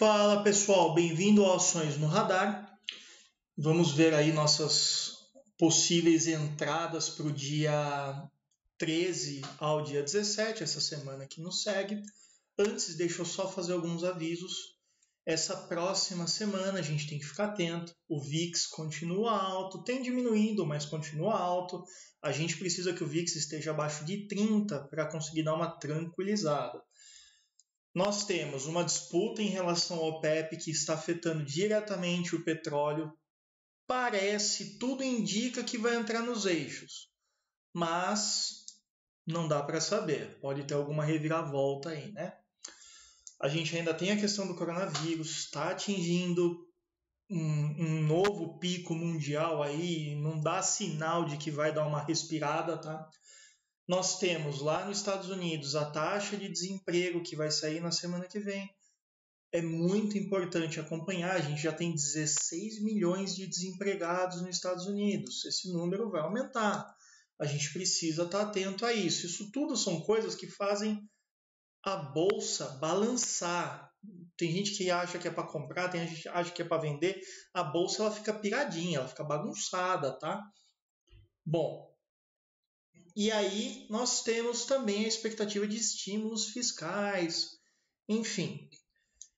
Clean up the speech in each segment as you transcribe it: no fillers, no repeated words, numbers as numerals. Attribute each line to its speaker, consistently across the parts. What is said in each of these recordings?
Speaker 1: Fala pessoal, bem-vindo ao Ações no Radar. Vamos ver aí nossas possíveis entradas para o dia 13 ao dia 17, essa semana que nos segue. Antes, deixa eu só fazer alguns avisos. Essa próxima semana a gente tem que ficar atento. O VIX continua alto, tem diminuindo, mas continua alto. A gente precisa que o VIX esteja abaixo de 30 para conseguir dar uma tranquilizada. Nós temos uma disputa em relação ao OPEP que está afetando diretamente o petróleo. Tudo indica que vai entrar nos eixos, mas não dá para saber. Pode ter alguma reviravolta aí, né? A gente ainda tem a questão do coronavírus, está atingindo um novo pico mundial aí, não dá sinal de que vai dar uma respirada, tá? Nós temos lá nos Estados Unidos a taxa de desemprego que vai sair na semana que vem. É muito importante acompanhar. A gente já tem 16 milhões de desempregados nos Estados Unidos. Esse número vai aumentar. A gente precisa estar atento a isso. Isso tudo são coisas que fazem a bolsa balançar. Tem gente que acha que é para comprar, tem gente que acha que é para vender. A bolsa ela fica piradinha, ela fica bagunçada, tá? Bom, e aí nós temos também a expectativa de estímulos fiscais, enfim.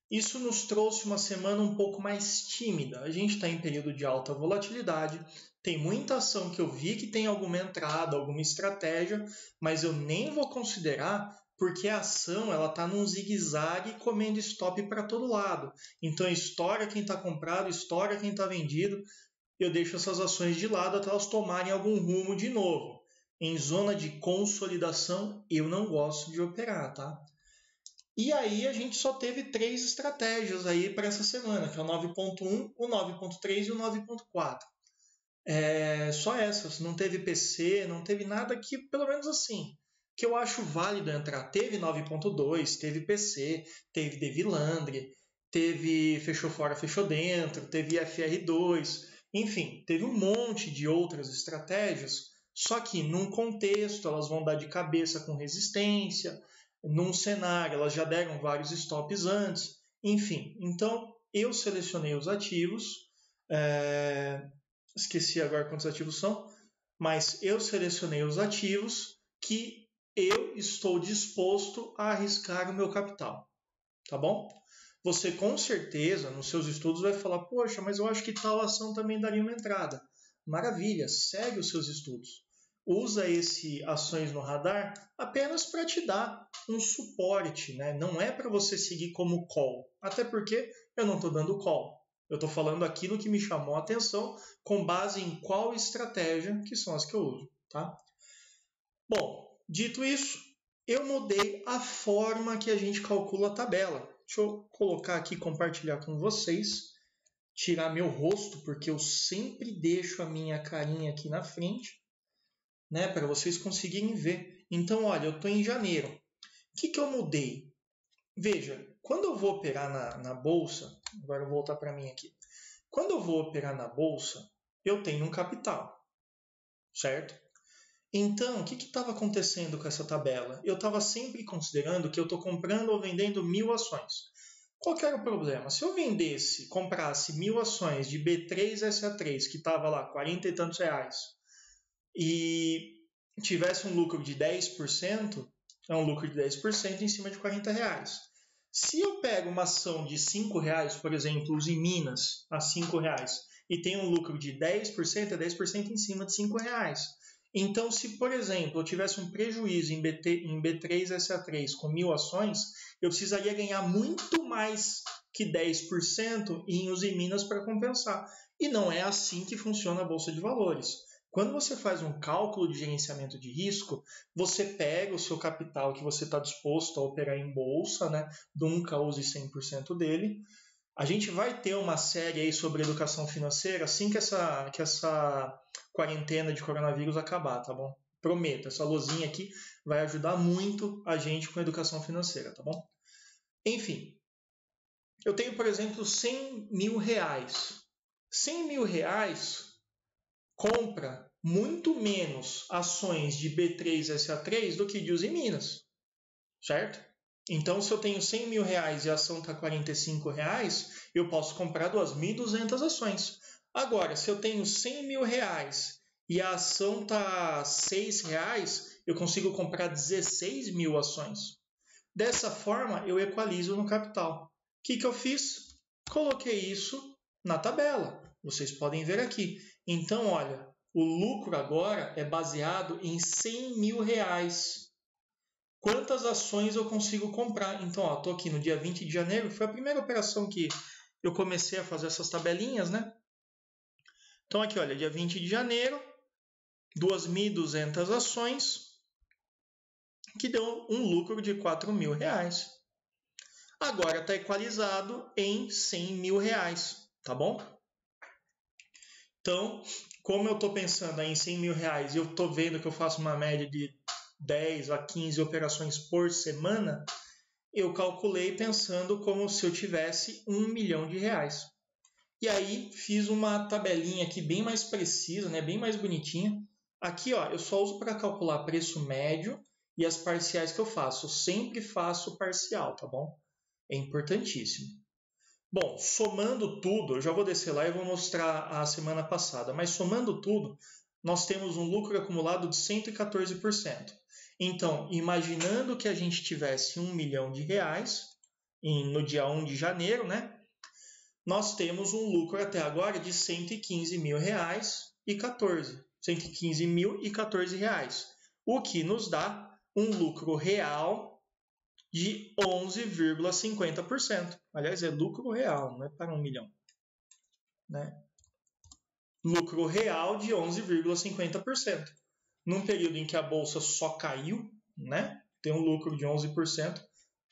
Speaker 1: Isso nos trouxe uma semana um pouco mais tímida. A gente está em período de alta volatilidade, tem muita ação que eu vi que tem alguma entrada, alguma estratégia, mas eu nem vou considerar porque a ação ela está num zigue-zague comendo stop para todo lado. Então estoura quem está comprado, estoura quem está vendido. Eu deixo essas ações de lado até elas tomarem algum rumo de novo. Em zona de consolidação, eu não gosto de operar, tá? E aí a gente só teve 3 estratégias aí para essa semana, que é o 9.1, o 9.3 e o 9.4. Só essas, não teve PC, não teve nada que, pelo menos assim, que eu acho válido entrar. Teve 9.2, teve PC, teve Devilandre, teve fechou fora, fechou dentro, teve FR2, enfim, teve um monte de outras estratégias, só que num contexto elas vão dar de cabeça com resistência, num cenário elas já deram vários stops antes, enfim. Então eu selecionei os ativos, esqueci agora quantos ativos são, mas eu selecionei os ativos que eu estou disposto a arriscar o meu capital, tá bom? Você com certeza nos seus estudos vai falar, poxa, mas eu acho que tal ação também daria uma entrada. Maravilha, segue os seus estudos. Usa esse ações no radar apenas para te dar um suporte, né? Não é para você seguir como call, até porque eu não estou dando call. Eu estou falando aquilo que me chamou a atenção com base em qual estratégia que são as que eu uso, tá? Bom, dito isso, eu mudei a forma que a gente calcula a tabela. Deixa eu colocar aqui, compartilhar com vocês, tirar meu rosto, porque eu sempre deixo a minha carinha aqui na frente, né, para vocês conseguirem ver. Então, olha, eu estou em janeiro. O que eu mudei? Veja, quando eu vou operar na bolsa, agora eu vou voltar para mim aqui. Quando eu vou operar na bolsa, eu tenho um capital, certo? Então, o que estava acontecendo com essa tabela? Eu estava sempre considerando que eu estou comprando ou vendendo 1.000 ações. Qual que era o problema? Se eu comprasse 1.000 ações de B3SA3, que estava lá, 40 e tantos reais, e tivesse um lucro de 10%, é um lucro de 10% em cima de 40 reais. Se eu pego uma ação de 5 reais, por exemplo, os em Minas, a 5 reais, e tem um lucro de 10%, é 10% em cima de 5 reais. Então, se, por exemplo, eu tivesse um prejuízo em B3SA3 com 1.000 ações, eu precisaria ganhar muito mais que 10% em Uzi Minas para compensar. E não é assim que funciona a Bolsa de Valores. Quando você faz um cálculo de gerenciamento de risco, você pega o seu capital que você está disposto a operar em bolsa, né? Nunca use 100% dele. A gente vai ter uma série aí sobre educação financeira assim que essa quarentena de coronavírus acabar, tá bom? Prometo, essa luzinha aqui vai ajudar muito a gente com a educação financeira, tá bom? Enfim, eu tenho, por exemplo, 100 mil reais. 100 mil reais compra muito menos ações de B3SA3 do que de Uzi Minas, certo? Então, se eu tenho 100 mil reais e a ação está 45 reais, eu posso comprar 2.200 ações. Agora, se eu tenho 100 mil reais e a ação está 6 reais, eu consigo comprar 16 mil ações. Dessa forma, eu equalizo no capital. O que eu fiz? Coloquei isso na tabela. Vocês podem ver aqui. Então, olha, o lucro agora é baseado em 100 mil reais. Quantas ações eu consigo comprar? Então, estou aqui no dia 20 de janeiro. Foi a primeira operação que eu comecei a fazer essas tabelinhas, né? Então, aqui, olha, dia 20 de janeiro, 2.200 ações, que deu um lucro de 4 mil reais. Agora está equalizado em 100 mil reais, tá bom? Então, como eu estou pensando em 100 mil reais e eu estou vendo que eu faço uma média de 10 a 15 operações por semana, eu calculei pensando como se eu tivesse 1 milhão de reais. E aí fiz uma tabelinha aqui bem mais precisa, né, bem mais bonitinha. Aqui, ó, eu só uso para calcular preço médio e as parciais que eu faço. Eu sempre faço parcial, tá bom? É importantíssimo. Bom, somando tudo, eu já vou descer lá e vou mostrar a semana passada, mas somando tudo, nós temos um lucro acumulado de 114%. Então, imaginando que a gente tivesse 1 milhão de reais no dia 1 de janeiro, né? Nós temos um lucro até agora de 115 mil reais e 14. 115 mil e 14 reais, o que nos dá um lucro real de 11,50%. Aliás, é lucro real, não é para 1 milhão. Né? Lucro real de 11,50%. Num período em que a bolsa só caiu, né? Tem um lucro de 11%.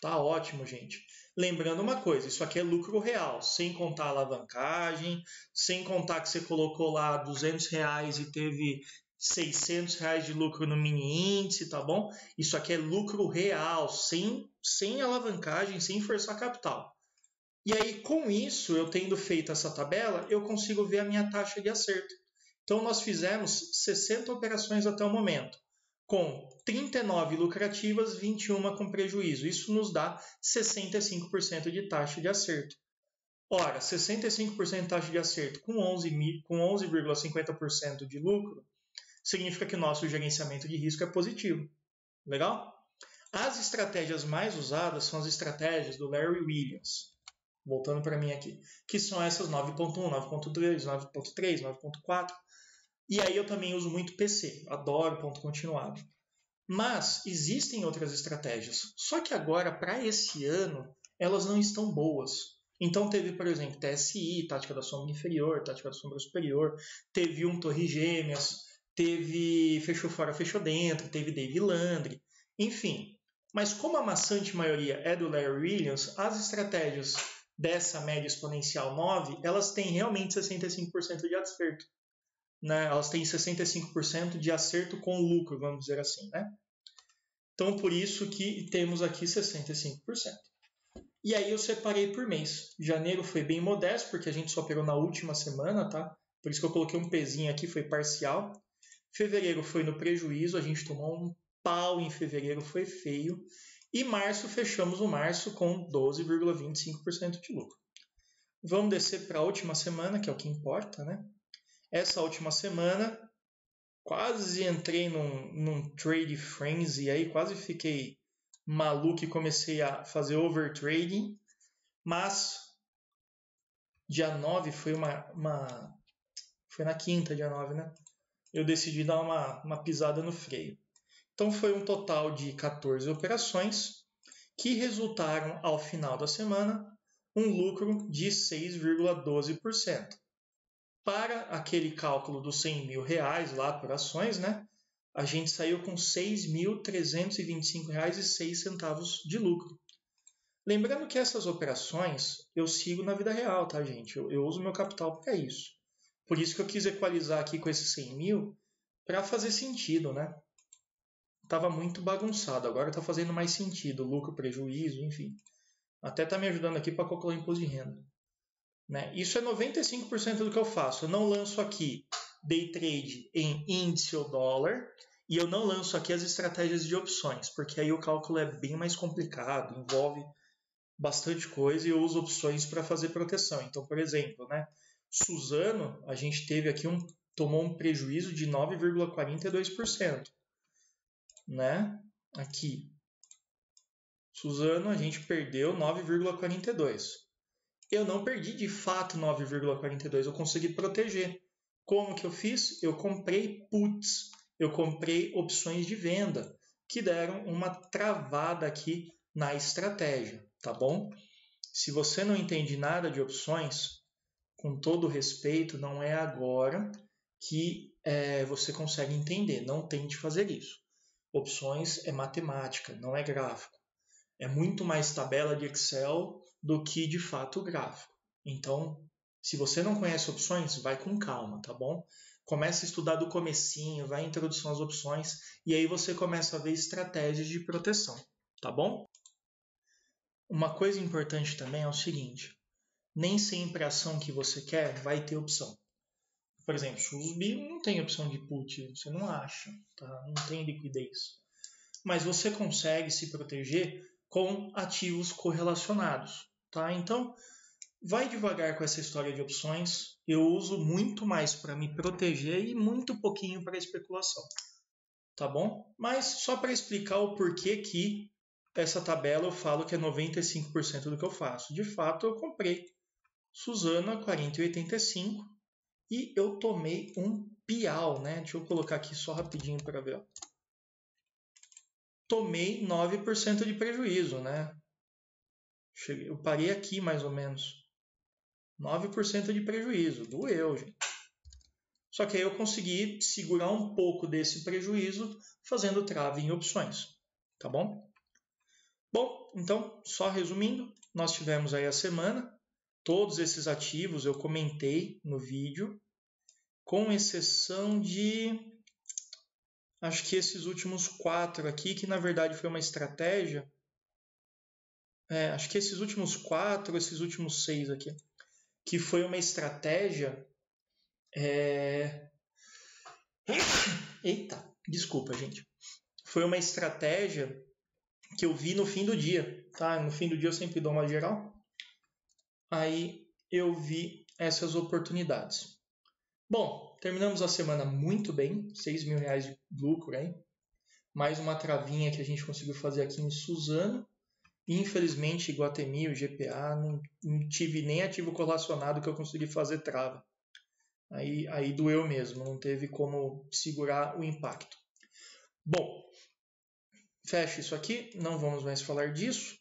Speaker 1: Tá ótimo, gente. Lembrando uma coisa, isso aqui é lucro real, sem contar a alavancagem, sem contar que você colocou lá R$200 e teve R$600 de lucro no mini índice, tá bom? Isso aqui é lucro real, sem alavancagem, sem forçar capital. E aí, com isso, eu tendo feito essa tabela, eu consigo ver a minha taxa de acerto. Então, nós fizemos 60 operações até o momento, com 39 lucrativas, 21 com prejuízo. Isso nos dá 65% de taxa de acerto. Ora, 65% de taxa de acerto com 11,50% de lucro, significa que o nosso gerenciamento de risco é positivo. Legal? As estratégias mais usadas são as estratégias do Larry Williams. Voltando para mim aqui. Que são essas 9.1, 9.2, 9.3, 9.4. E aí eu também uso muito PC. Adoro ponto continuado. Mas existem outras estratégias. Só que agora, para esse ano, elas não estão boas. Então teve, por exemplo, TSI, tática da sombra inferior, tática da sombra superior. Teve Torre Gêmeas. Teve fechou fora, fechou dentro. Teve Dave Landry. Enfim. Mas como a maçante maioria é do Larry Williams, as estratégias dessa média exponencial 9, elas têm realmente 65% de acerto. Né? Elas têm 65% de acerto com lucro, vamos dizer assim. Né? Então, por isso que temos aqui 65%. E aí eu separei por mês. Janeiro foi bem modesto, porque a gente só operou na última semana, tá? Por isso que eu coloquei um pezinho aqui, foi parcial. Fevereiro foi no prejuízo, a gente tomou um pau em fevereiro, foi feio. E março, fechamos o março com 12,25% de lucro. Vamos descer para a última semana, que é o que importa, né? Essa última semana, quase entrei num trade frenzy aí, quase fiquei maluco e comecei a fazer overtrading, mas dia 9 foi foi na quinta, dia 9, né? Eu decidi dar uma pisada no freio. Então foi um total de 14 operações que resultaram ao final da semana um lucro de 6,12%. Para aquele cálculo dos 100 mil reais lá por ações, né? A gente saiu com R$ 6.325,06 de lucro. Lembrando que essas operações eu sigo na vida real, tá, gente? Eu uso meu capital para isso. Por isso que eu quis equalizar aqui com esses 100 mil para fazer sentido, né? Estava muito bagunçado, agora está fazendo mais sentido, lucro, prejuízo, enfim. Até está me ajudando aqui para calcular o imposto de renda. Né? Isso é 95% do que eu faço. Eu não lanço aqui day trade em índice ou dólar E eu não lanço aqui as estratégias de opções, porque aí o cálculo é bem mais complicado, envolve bastante coisa e eu uso opções para fazer proteção. Então, por exemplo, né, Suzano, a gente teve aqui tomou um prejuízo de 9,42%, né? Aqui, Suzano, a gente perdeu 9,42%. Eu não perdi de fato 9,42%, eu consegui proteger. Como que eu fiz? Eu comprei puts, eu comprei opções de venda, que deram uma travada aqui na estratégia, tá bom? Se você não entende nada de opções, com todo respeito, não é agora que você consegue entender. Não tente fazer isso. Opções é matemática, não é gráfico. É muito mais tabela de Excel do que de fato gráfico. Então, se você não conhece opções, vai com calma, tá bom? Comece a estudar do comecinho, vai em introdução às opções e aí você começa a ver estratégias de proteção, tá bom? Uma coisa importante também é o seguinte, nem sempre a ação que você quer vai ter opção. Por exemplo, SUSB não tem opção de put, você não acha, tá? Não tem liquidez. Mas você consegue se proteger com ativos correlacionados, tá? Então, vai devagar com essa história de opções. Eu uso muito mais para me proteger e muito pouquinho para especulação, tá bom? Mas só para explicar o porquê que essa tabela eu falo que é 95% do que eu faço. De fato, eu comprei Suzano a 40,85 e eu tomei um piau, né? Deixa eu colocar aqui só rapidinho para ver. Tomei 9% de prejuízo, né? Eu parei aqui mais ou menos. 9% de prejuízo. Doeu, gente. Só que aí eu consegui segurar um pouco desse prejuízo fazendo trave em opções. Tá bom? Bom, então, só resumindo, nós tivemos aí a semana. Todos esses ativos eu comentei no vídeo, com exceção de, acho que esses últimos 4 aqui, que na verdade foi uma estratégia. Acho que esses últimos 4, esses últimos 6 aqui, que foi uma estratégia. Eita, desculpa, gente. Foi uma estratégia que eu vi no fim do dia, tá? No fim do dia eu sempre dou uma geral. Aí eu vi essas oportunidades. Bom, terminamos a semana muito bem, 6 mil reais de lucro, hein? Mais uma travinha que a gente conseguiu fazer aqui em Suzano. Infelizmente, Iguatemi, o GPA, não tive nem ativo correlacionado que eu consegui fazer trava. Aí doeu mesmo, não teve como segurar o impacto. Bom, fecha isso aqui, não vamos mais falar disso.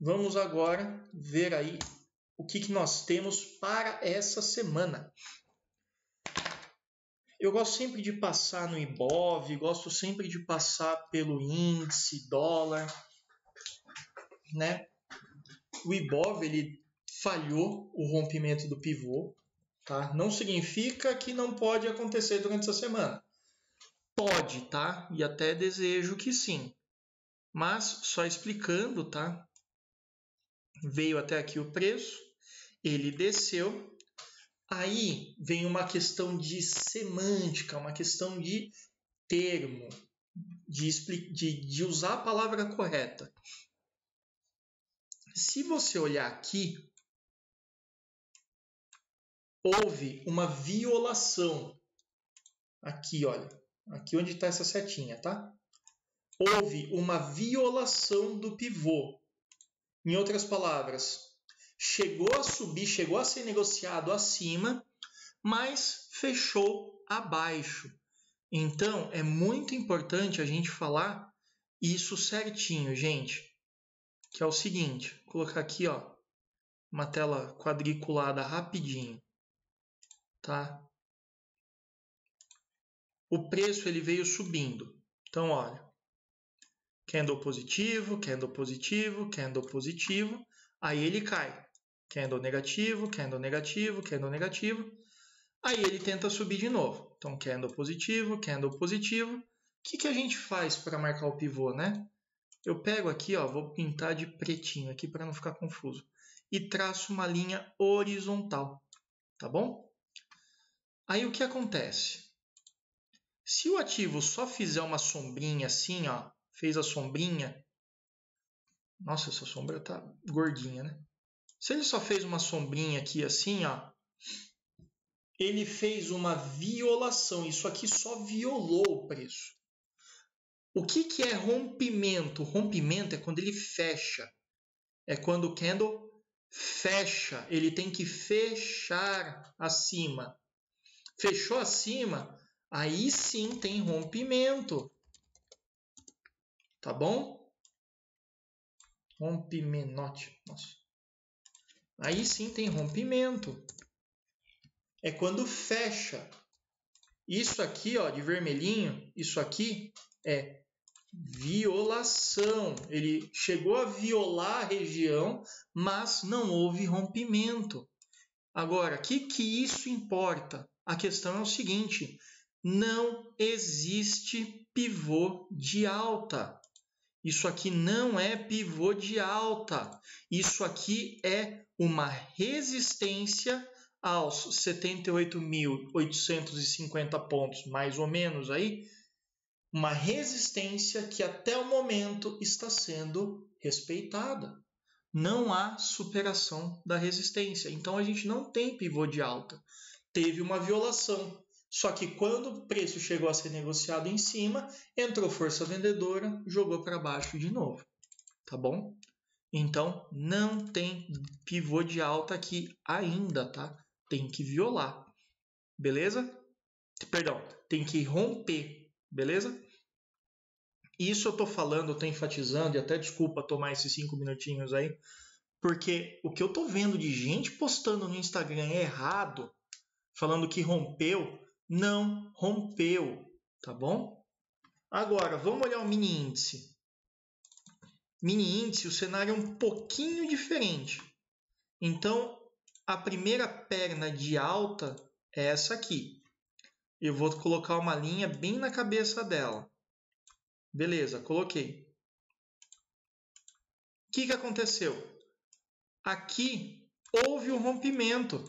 Speaker 1: Vamos agora ver aí o que nós temos para essa semana. Eu gosto sempre de passar no Ibov, gosto sempre de passar pelo índice, dólar, né? O Ibov, ele falhou o rompimento do pivô, tá? Não significa que não pode acontecer durante essa semana. Pode, tá? E até desejo que sim. Mas só explicando, tá? Veio até aqui o preço, ele desceu. Aí vem uma questão de semântica, uma questão de termo, de usar a palavra correta. Se você olhar aqui, houve uma violação. Aqui, olha. Aqui onde está essa setinha, tá? Houve uma violação do pivô. Em outras palavras, chegou a subir, chegou a ser negociado acima, mas fechou abaixo. Então, é muito importante a gente falar isso certinho, gente. Que é o seguinte, vou colocar aqui, ó, uma tela quadriculada rapidinho, tá? O preço ele veio subindo. Então, olha, candle positivo, candle positivo, candle positivo, aí ele cai. Candle negativo, candle negativo, candle negativo. Aí ele tenta subir de novo. Então, candle positivo, candle positivo. O que a gente faz para marcar o pivô, né? Eu pego aqui, ó, vou pintar de pretinho aqui para não ficar confuso. E traço uma linha horizontal, tá bom? Aí o que acontece? Se o ativo só fizer uma sombrinha assim, ó, fez a sombrinha, nossa, essa sombra tá gordinha, né? Se ele só fez uma sombrinha aqui assim, ó, ele fez uma violação. Isso aqui só violou o preço. O que é rompimento? Rompimento é quando ele fecha. É quando o candle fecha. Ele tem que fechar acima. Fechou acima, aí sim tem rompimento. Tá bom? Rompimento. Nossa. Aí sim tem rompimento. É quando fecha. Isso aqui, ó, de vermelhinho, isso aqui é violação. Ele chegou a violar a região, mas não houve rompimento. Agora, o que isso importa? A questão é o seguinte: não existe pivô de alta. Isso aqui não é pivô de alta. Isso aqui é uma resistência aos 78.850 pontos, mais ou menos aí. Uma resistência que até o momento está sendo respeitada. Não há superação da resistência. Então a gente não tem pivô de alta. Teve uma violação. Só que quando o preço chegou a ser negociado em cima, entrou força vendedora, jogou para baixo de novo. Tá bom? Então não tem pivô de alta aqui ainda, tá? Tem que violar. Beleza? Perdão, tem que romper. Beleza? Isso eu tô falando, eu tô enfatizando, e até desculpa tomar esses 5 minutinhos aí, porque o que eu tô vendo de gente postando no Instagram errado, falando que rompeu, não rompeu, tá bom? Agora, vamos olhar o mini índice. Mini índice, o cenário é um pouquinho diferente. Então, a primeira perna de alta é essa aqui. Eu vou colocar uma linha bem na cabeça dela. Beleza, coloquei. O que aconteceu? Aqui houve um rompimento.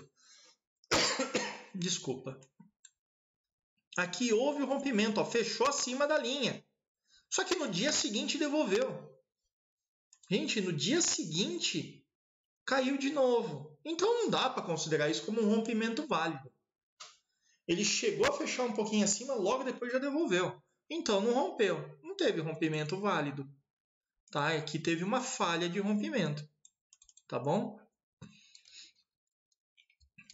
Speaker 1: Desculpa. Aqui houve o rompimento, ó, fechou acima da linha. Só que no dia seguinte devolveu. Gente, no dia seguinte caiu de novo. Então não dá para considerar isso como um rompimento válido. Ele chegou a fechar um pouquinho acima, logo depois já devolveu. Então não rompeu. Não teve rompimento válido. Tá? Aqui teve uma falha de rompimento. Tá bom?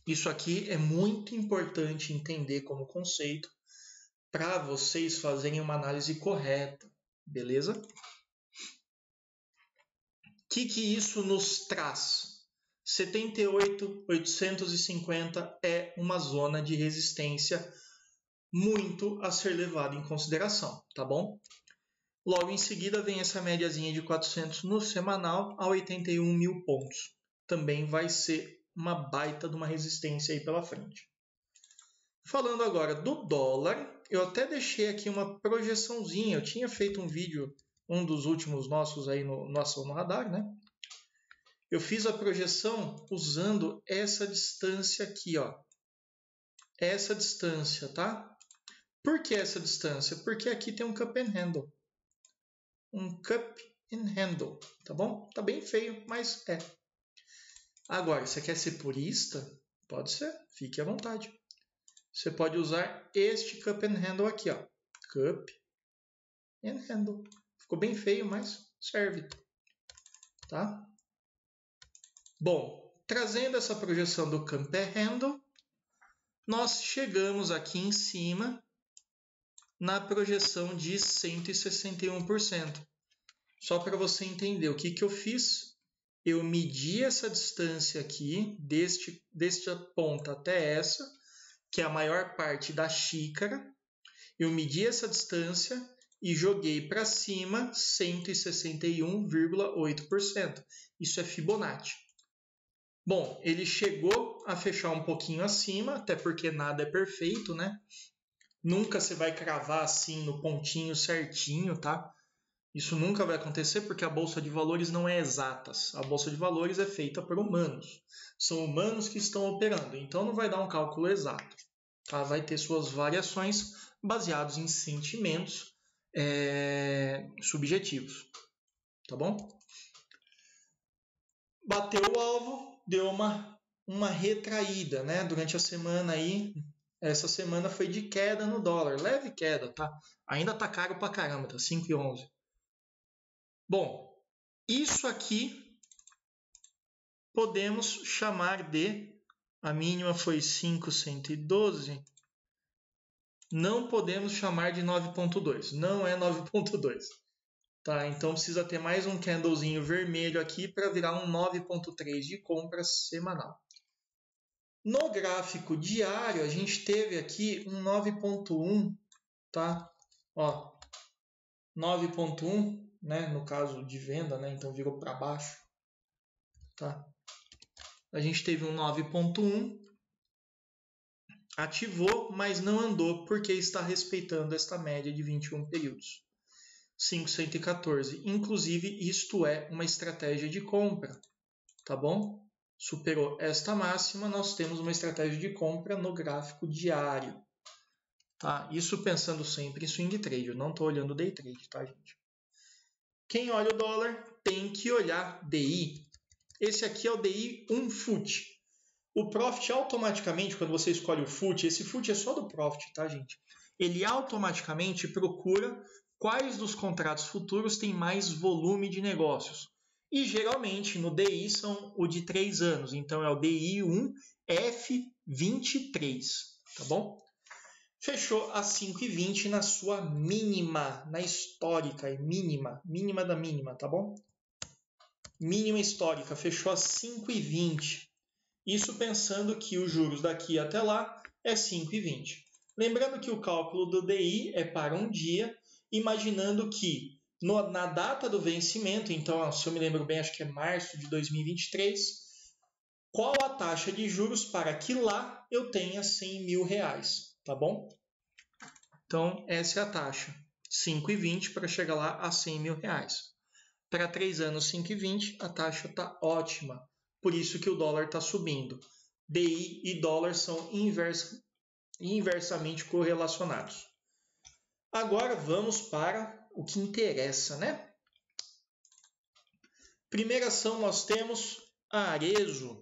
Speaker 1: Isso aqui é muito importante entender como conceito para vocês fazerem uma análise correta, beleza? O que isso nos traz? 78.850 é uma zona de resistência muito a ser levada em consideração, tá bom? Logo em seguida vem essa médiazinha de 400 no semanal a 81 mil pontos. Também vai ser uma baita de uma resistência aí pela frente. Falando agora do dólar, eu até deixei aqui uma projeçãozinha. Eu tinha feito um vídeo, um dos últimos nossos aí no Ação no Radar, né? Eu fiz a projeção usando essa distância aqui, ó. Essa distância, tá? Por que essa distância? Porque aqui tem um cup and handle. Um cup and handle, tá bom? Tá bem feio, mas é. Agora, você quer ser purista? Pode ser, fique à vontade. Você pode usar este cup and handle aqui, ó. Cup and handle. Ficou bem feio, mas serve. Tá? Bom, trazendo essa projeção do cup and handle, nós chegamos aqui em cima na projeção de 161%. Só para você entender o que eu fiz, eu medi essa distância aqui, desta ponta até essa, que é a maior parte da xícara. Eu medi essa distância e joguei para cima 161,8%. Isso é Fibonacci. Bom, ele chegou a fechar um pouquinho acima, até porque nada é perfeito, né? Nunca você vai cravar assim no pontinho certinho, tá? Isso nunca vai acontecer porque a Bolsa de Valores não é exatas. A Bolsa de Valores é feita por humanos. São humanos que estão operando, então não vai dar um cálculo exato. Tá? Vai ter suas variações, baseados em sentimentos subjetivos, tá bom? Bateu o alvo, deu uma retraída, né? Durante a semana aí, essa semana foi de queda no dólar, leve queda, tá? Ainda tá caro pra caramba, tá 5,11. Bom, isso aqui podemos chamar de, a mínima foi 5,112, não podemos chamar de 9,2, não é 9,2. Tá, então precisa ter mais um candlezinho vermelho aqui para virar um 9,3 de compra semanal. No gráfico diário, a gente teve aqui um 9,1, tá? Ó, 9,1, né? No caso de venda, né? Então virou para baixo, tá? A gente teve um 9,1, ativou, mas não andou porque está respeitando esta média de 21 períodos. 514. Inclusive, isto é uma estratégia de compra, tá bom? Superou esta máxima, nós temos uma estratégia de compra no gráfico diário, tá? Isso pensando sempre em swing trade, eu não estou olhando day trade, tá, gente? Quem olha o dólar tem que olhar DI. Esse aqui é o DI 1 FUT. O Profit automaticamente, quando você escolhe o FUT, esse FUT é só do Profit, tá, gente? Ele automaticamente procura quais dos contratos futuros tem mais volume de negócios. E geralmente no DI são o de 3 anos, então é o DI 1F23, tá bom? Fechou a 5,20 na sua mínima, na histórica, é mínima da mínima, tá bom? Mínima histórica, fechou a 5,20. Isso pensando que os juros daqui até lá é 5,20. Lembrando que o cálculo do DI é para um dia, imaginando que na data do vencimento, então, se eu me lembro bem, acho que é março de 2023, qual a taxa de juros para que lá eu tenha 100 mil reais, tá bom? Então, essa é a taxa, 5,20 para chegar lá a 100 mil reais. Para 3 anos, 5,20, a taxa está ótima, por isso que o dólar está subindo. DI e dólar são inversamente correlacionados. Agora vamos para o que interessa, né? Primeira ação nós temos a Arezzo.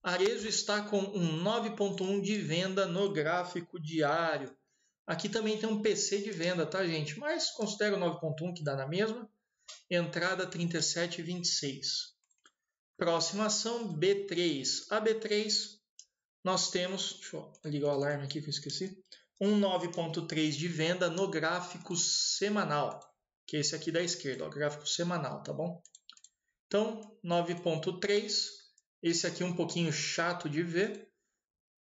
Speaker 1: A Arezzo está com um 9,1 de venda no gráfico diário. Aqui também tem um PC de venda, tá, gente? Mas considero o 9,1 que dá na mesma. Entrada 37,26. Próxima ação, B3. A B3 nós temos, deixa eu ligar o alarme aqui que eu esqueci, um 9,3 de venda no gráfico semanal, que é esse aqui da esquerda, ó, gráfico semanal, tá bom? Então, 9,3, esse aqui um pouquinho chato de ver.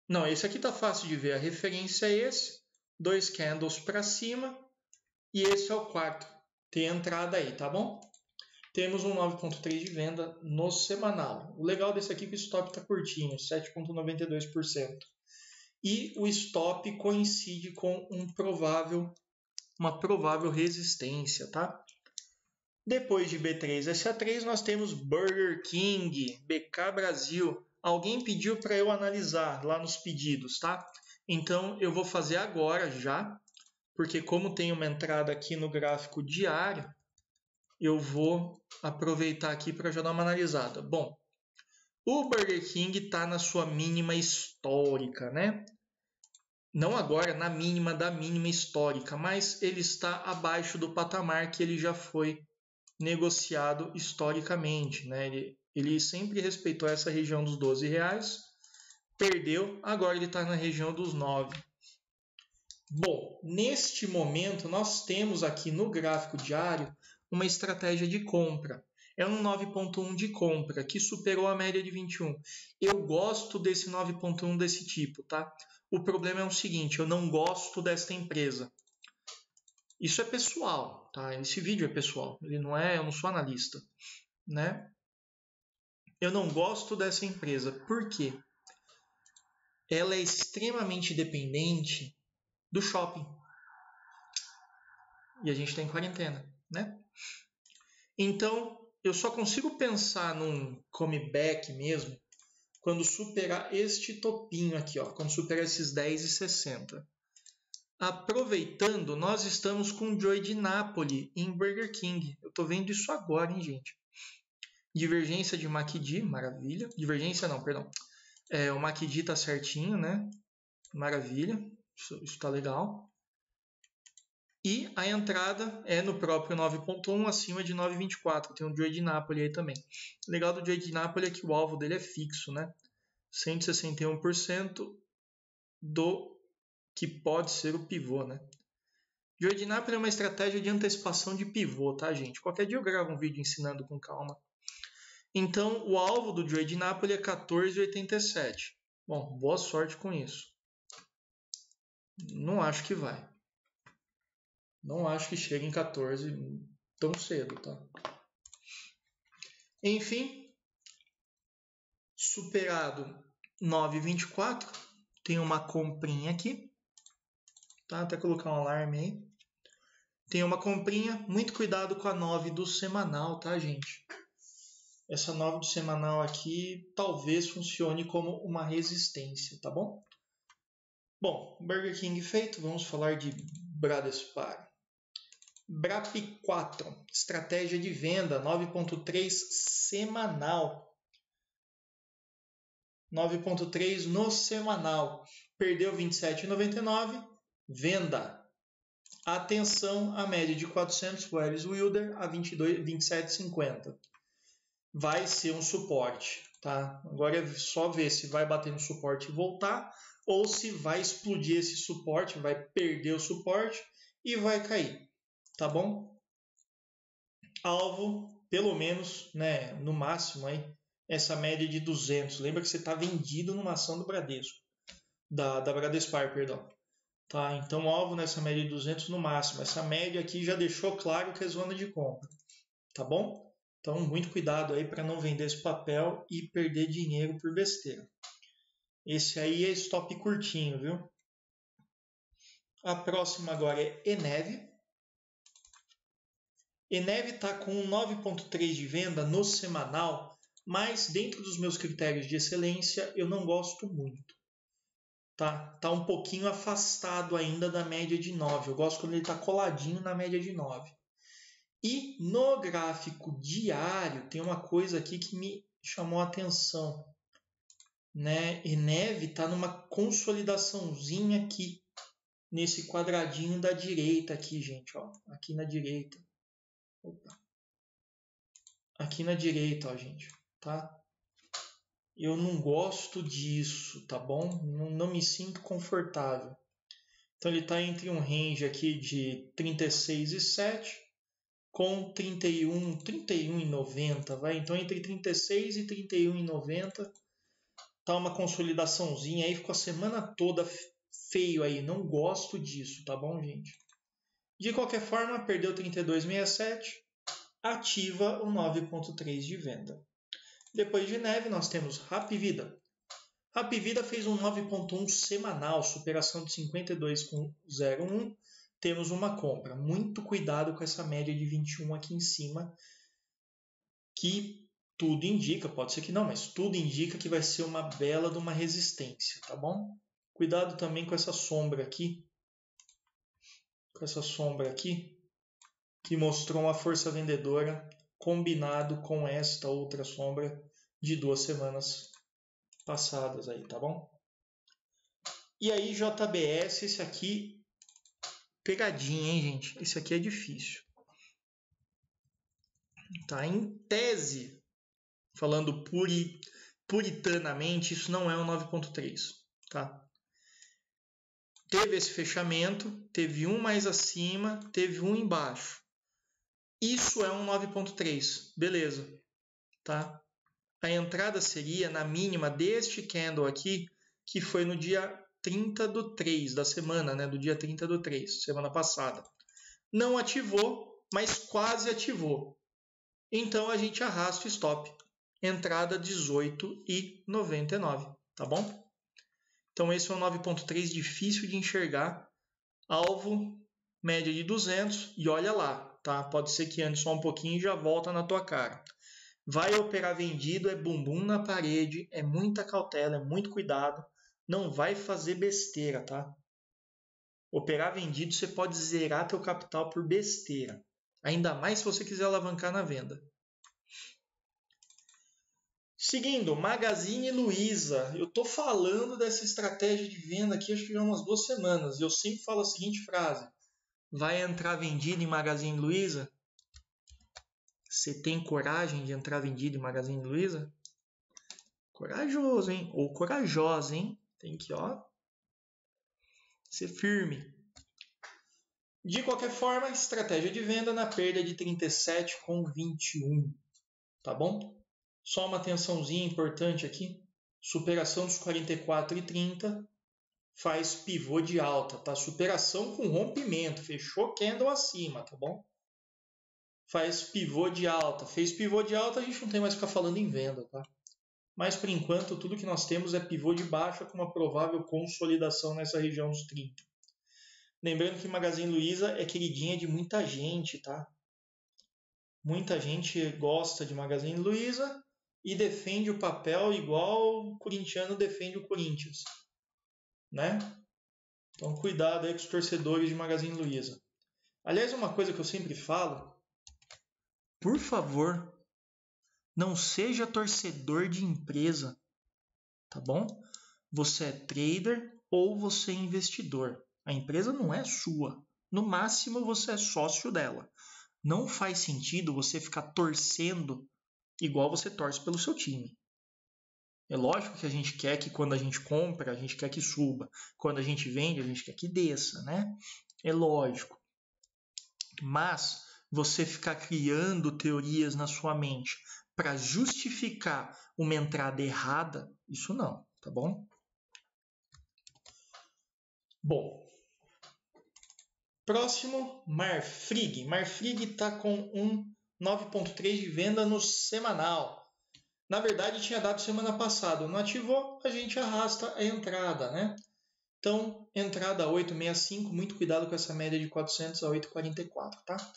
Speaker 1: Não, esse aqui tá fácil de ver, a referência é esse, 2 candles para cima, e esse é o quarto, tem entrada aí, tá bom? Temos um 9,3 de venda no semanal. O legal desse aqui é que o stop está curtinho, 7,92%. E o stop coincide com uma provável resistência, tá? Depois de B3 SA3, nós temos Burger King, BK Brasil. Alguém pediu para eu analisar lá nos pedidos, tá? Então eu vou fazer agora já, porque como tem uma entrada aqui no gráfico diário, eu vou aproveitar aqui para já dar uma analisada. Bom, o Burger King está na sua mínima histórica, né? Não agora na mínima da mínima histórica, mas ele está abaixo do patamar que ele já foi negociado historicamente, né? Ele sempre respeitou essa região dos R$12, perdeu, agora ele está na região dos 9. Bom, neste momento nós temos aqui no gráfico diário uma estratégia de compra. É um 9,1 de compra, que superou a média de 21. Eu gosto desse 9,1 desse tipo, tá? O problema é o seguinte, eu não gosto desta empresa. Isso é pessoal, tá? Esse vídeo é pessoal, eu não sou analista, né? Eu não gosto dessa empresa, por quê? Ela é extremamente dependente do shopping. E a gente está em quarentena, né? Então, eu só consigo pensar num comeback mesmo quando superar este topinho aqui, ó, quando superar esses 10,60. Aproveitando, nós estamos com Joy de Napoli em Burger King. Eu estou vendo isso agora, hein, gente? Divergência de MACD, maravilha. Divergência não, perdão. O MACD está certinho, né? Maravilha, isso está legal. E a entrada é no próprio 9.1 acima de 9.24. Tem o Joy de Napoli aí também. O legal do Joy de Napoli é que o alvo dele é fixo, né? 161% do que pode ser o pivô, né? Joy de Napoli é uma estratégia de antecipação de pivô, tá, gente? Qualquer dia eu gravo um vídeo ensinando com calma. Então, o alvo do Joy de Napoli é 14,87. Bom, boa sorte com isso. Não acho que vai. Não acho que chegue em 14 tão cedo, tá? Enfim, superado 9,24. Tem uma comprinha aqui. Tá? Até colocar um alarme aí. Tem uma comprinha. Muito cuidado com a 9 do semanal, tá, gente? Essa 9 do semanal aqui talvez funcione como uma resistência, tá bom? Bom, Burger King feito. Vamos falar de Bradespar. BRAP4, estratégia de venda, 9.3 semanal. 9.3 no semanal. Perdeu 27,99, venda. Atenção, a média de 400 Welles Wilder a 27,50. Vai ser um suporte, tá? Agora é só ver se vai bater no suporte e voltar, ou se vai explodir esse suporte, vai perder o suporte e vai cair. Tá bom? Alvo, pelo menos, né, no máximo, aí, essa média de 200. Lembra que você está vendido numa ação do Bradesco. Da Bradespar, perdão. Tá? Então, alvo nessa média de 200 no máximo. Essa média aqui já deixou claro que é zona de compra. Tá bom? Então, muito cuidado aí para não vender esse papel e perder dinheiro por besteira. Esse aí é stop curtinho, viu? A próxima agora é Eneve. Eneve está com 9,3 de venda no semanal, mas dentro dos meus critérios de excelência eu não gosto muito. Tá um pouquinho afastado ainda da média de 9. Eu gosto quando ele está coladinho na média de 9. E no gráfico diário tem uma coisa aqui que me chamou a atenção. Né? Eneve está numa consolidaçãozinha aqui, nesse quadradinho da direita aqui, gente. Ó, aqui na direita. Opa. Aqui na direita, ó, gente, tá? Eu não gosto disso, tá bom? Não me sinto confortável. Então ele está entre um range aqui de 36,7 com 31,90, vai? Então entre 36 e 31,90 tá uma consolidaçãozinha aí, ficou a semana toda feio aí, não gosto disso, tá bom, gente? De qualquer forma, perdeu 32,67. Ativa o 9,3 de venda. Depois de Neve, nós temos Hapvida. Hapvida fez um 9,1 semanal, superação de 52,01. Temos uma compra. Muito cuidado com essa média de 21 aqui em cima, que tudo indica, pode ser que não, mas tudo indica que vai ser uma bela de uma resistência, tá bom? Cuidado também com essa sombra aqui. Com essa sombra aqui, que mostrou uma força vendedora combinado com esta outra sombra de 2 semanas passadas aí, tá bom? E aí, JBS, esse aqui, pegadinha, hein, gente? Esse aqui é difícil. Tá? Em tese, falando puritanamente, isso não é um 9.3, tá? Teve esse fechamento, teve um mais acima, teve um embaixo. Isso é um 9.3, beleza, tá? A entrada seria na mínima deste candle aqui, que foi no dia 30 do 3 da semana, né? Do dia 30 do 3, semana passada. Não ativou, mas quase ativou. Então a gente arrasta o stop. Entrada 18,99, tá bom? Então esse é um 9.3 difícil de enxergar. Alvo, média de 200 e olha lá, tá? Pode ser que ande só um pouquinho e já volta na tua cara. Vai operar vendido, é bumbum na parede, é muita cautela, é muito cuidado. Não vai fazer besteira, tá? Operar vendido, você pode zerar teu capital por besteira. Ainda mais se você quiser alavancar na venda. Seguindo, Magazine Luiza. Eu estou falando dessa estratégia de venda aqui acho que já há umas 2 semanas. Eu sempre falo a seguinte frase. Vai entrar vendido em Magazine Luiza? Você tem coragem de entrar vendido em Magazine Luiza? Corajoso, hein? Ou corajosa, hein? Tem que, ser firme. De qualquer forma, estratégia de venda na perda de 37,21. Tá bom? Só uma atençãozinha importante aqui. Superação dos 44,30 faz pivô de alta, tá? Superação com rompimento. Fechou candle acima, tá bom? Faz pivô de alta. Fez pivô de alta, a gente não tem mais que ficar falando em venda, tá? Mas, por enquanto, tudo que nós temos é pivô de baixa com uma provável consolidação nessa região dos 30. Lembrando que Magazine Luiza é queridinha de muita gente, tá? Muita gente gosta de Magazine Luiza e defende o papel igual o corintiano defende o Corinthians, né? Então, cuidado aí com os torcedores de Magazine Luiza. Aliás, uma coisa que eu sempre falo, por favor, não seja torcedor de empresa, tá bom? Você é trader ou você é investidor. A empresa não é sua. No máximo, você é sócio dela. Não faz sentido você ficar torcendo igual você torce pelo seu time. É lógico que a gente quer que quando a gente compra, a gente quer que suba. Quando a gente vende, a gente quer que desça, né? É lógico. Mas você ficar criando teorias na sua mente para justificar uma entrada errada, isso não, tá bom? Bom, próximo, Marfrig. Marfrig está com um 9,3 de venda no semanal. Na verdade, tinha dado semana passada. Não ativou, a gente arrasta a entrada, né? Então, entrada 8,65. Muito cuidado com essa média de 400 a 8,44, tá?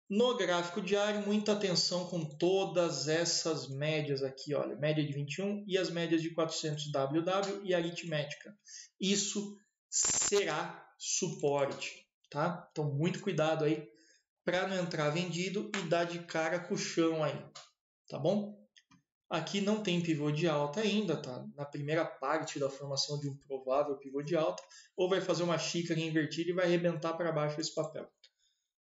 Speaker 1: No gráfico diário, muita atenção com todas essas médias aqui, olha. Média de 21 e as médias de 400 WW e aritmética. Isso será suporte, tá? Então, muito cuidado aí para não entrar vendido e dar de cara com o chão aí, tá bom? Aqui não tem pivô de alta ainda, tá? Na primeira parte da formação de um provável pivô de alta, ou vai fazer uma xícara invertida e vai arrebentar para baixo esse papel.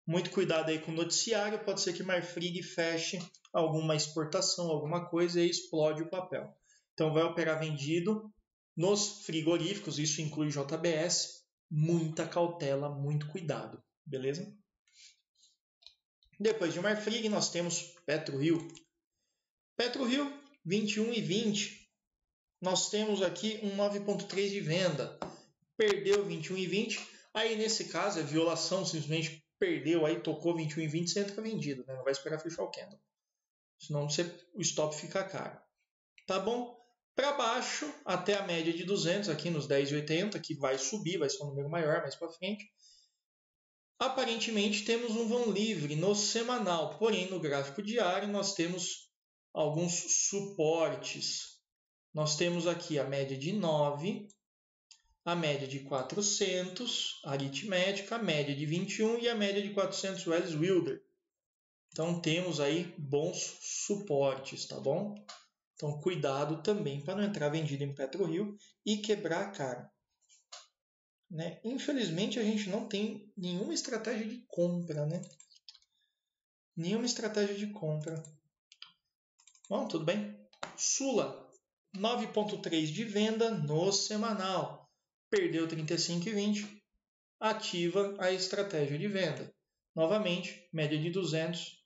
Speaker 1: Muito cuidado aí com o noticiário, pode ser que Marfrig feche alguma exportação, alguma coisa e explode o papel. Então vai operar vendido nos frigoríficos, isso inclui JBS, muita cautela, muito cuidado, beleza? Depois de Marfrig nós temos PetroRio. PetroRio 21,20. Nós temos aqui um 9,3 de venda. Perdeu 21,20. Aí nesse caso é violação, simplesmente perdeu, aí tocou 21,20, você entra vendido, né? Não vai esperar fechar o candle. Senão o stop fica caro. Tá bom? Para baixo, até a média de 200, aqui nos 10,80, que vai subir, vai ser um número maior mais para frente. Aparentemente temos um vão livre no semanal, porém no gráfico diário nós temos alguns suportes. Nós temos aqui a média de 9, a média de 400, aritmética, a média de 21 e a média de 400 Wells Wilder. Então temos aí bons suportes, tá bom? Então cuidado também para não entrar vendido em PetroRio e quebrar a cara. Né? Infelizmente a gente não tem nenhuma estratégia de compra, né? Nenhuma estratégia de compra. Bom, tudo bem. Sula, 9,3 de venda no semanal. Perdeu 35,20. Ativa a estratégia de venda. Novamente, média de 200.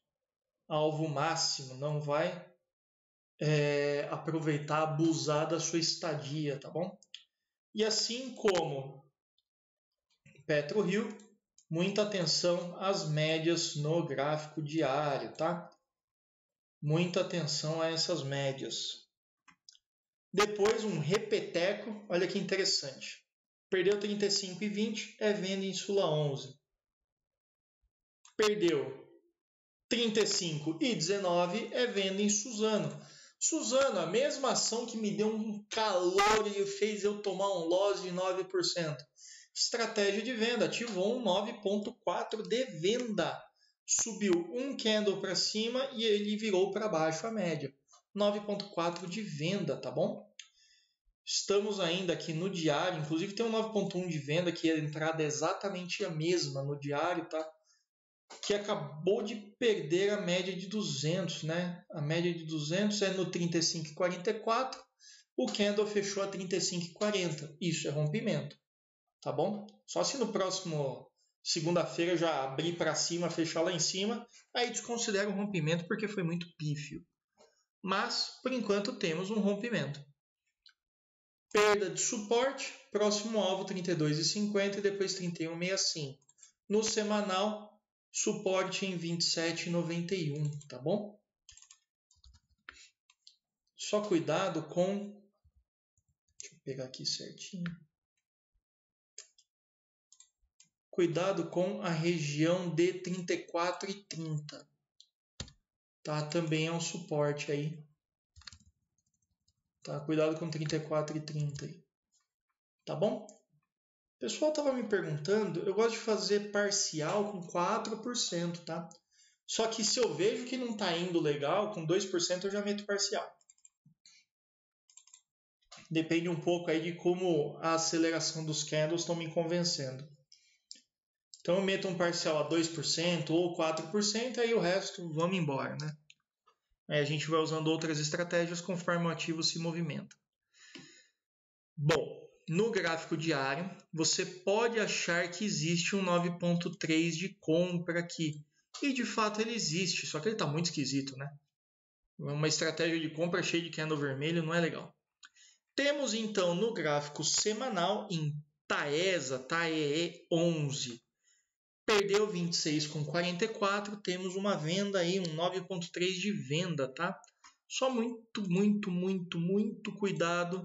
Speaker 1: Alvo máximo. Não vai aproveitar, abusar da sua estadia, tá bom? E assim como PetroRio, muita atenção às médias no gráfico diário, tá? Muita atenção a essas médias. Depois um repeteco, olha que interessante. Perdeu 35,20, é venda em Sula 11. Perdeu 35,19, é venda em Suzano. Suzano, a mesma ação que me deu um calor e fez eu tomar um loss de 9%. Estratégia de venda, ativou um 9,4 de venda. Subiu um candle para cima e ele virou para baixo a média. 9,4 de venda, tá bom? Estamos ainda aqui no diário, inclusive tem um 9,1 de venda que a entrada é exatamente a mesma no diário, tá? Que acabou de perder a média de 200, né? A média de 200 é no 35,44, o candle fechou a 35,40. Isso é rompimento, tá bom? Só se no próximo segunda-feira já abrir para cima, fechar lá em cima, aí desconsidera o rompimento porque foi muito pífio. Mas, por enquanto, temos um rompimento. Perda de suporte, próximo alvo 32,50 e depois 31,65. No semanal, suporte em 27,91, tá bom? Só cuidado com... Deixa eu pegar aqui certinho. Cuidado com a região de 34,30. Tá? Também é um suporte aí. Tá? Cuidado com 34,30 aí. Tá bom? O pessoal estava me perguntando, eu gosto de fazer parcial com 4%, tá? Só que se eu vejo que não está indo legal, com 2% eu já meto parcial. Depende um pouco aí de como a aceleração dos candles estão me convencendo. Então eu meto um parcial a 2% ou 4%, aí o resto vamos embora, né? Aí a gente vai usando outras estratégias conforme o ativo se movimenta. Bom, no gráfico diário, você pode achar que existe um 9,3 de compra aqui. E de fato ele existe, só que ele está muito esquisito, né? Uma estratégia de compra cheia de candle vermelho não é legal. Temos então no gráfico semanal em Taesa, TAEE11, perdeu 26,44, temos uma venda aí, um 9,3 de venda, tá? Só muito cuidado,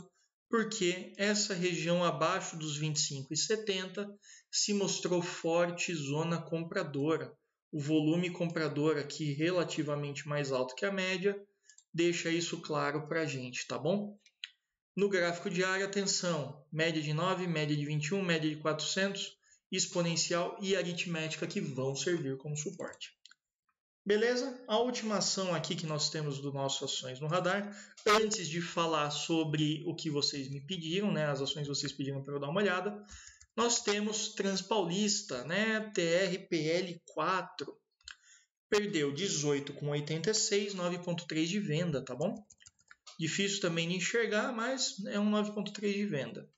Speaker 1: porque essa região abaixo dos 25,70 se mostrou forte zona compradora. O volume comprador aqui relativamente mais alto que a média, deixa isso claro para a gente, tá bom? No gráfico diário, atenção, média de 9, média de 21, média de 400, exponencial e aritmética que vão servir como suporte. Beleza? A última ação aqui que nós temos do nosso Ações no Radar, antes de falar sobre o que vocês me pediram, né, as ações que vocês pediram para eu dar uma olhada, nós temos Transpaulista, né, TRPL4, perdeu 18,86, 9,3 de venda, tá bom? Difícil também de enxergar, mas é um 9,3 de venda.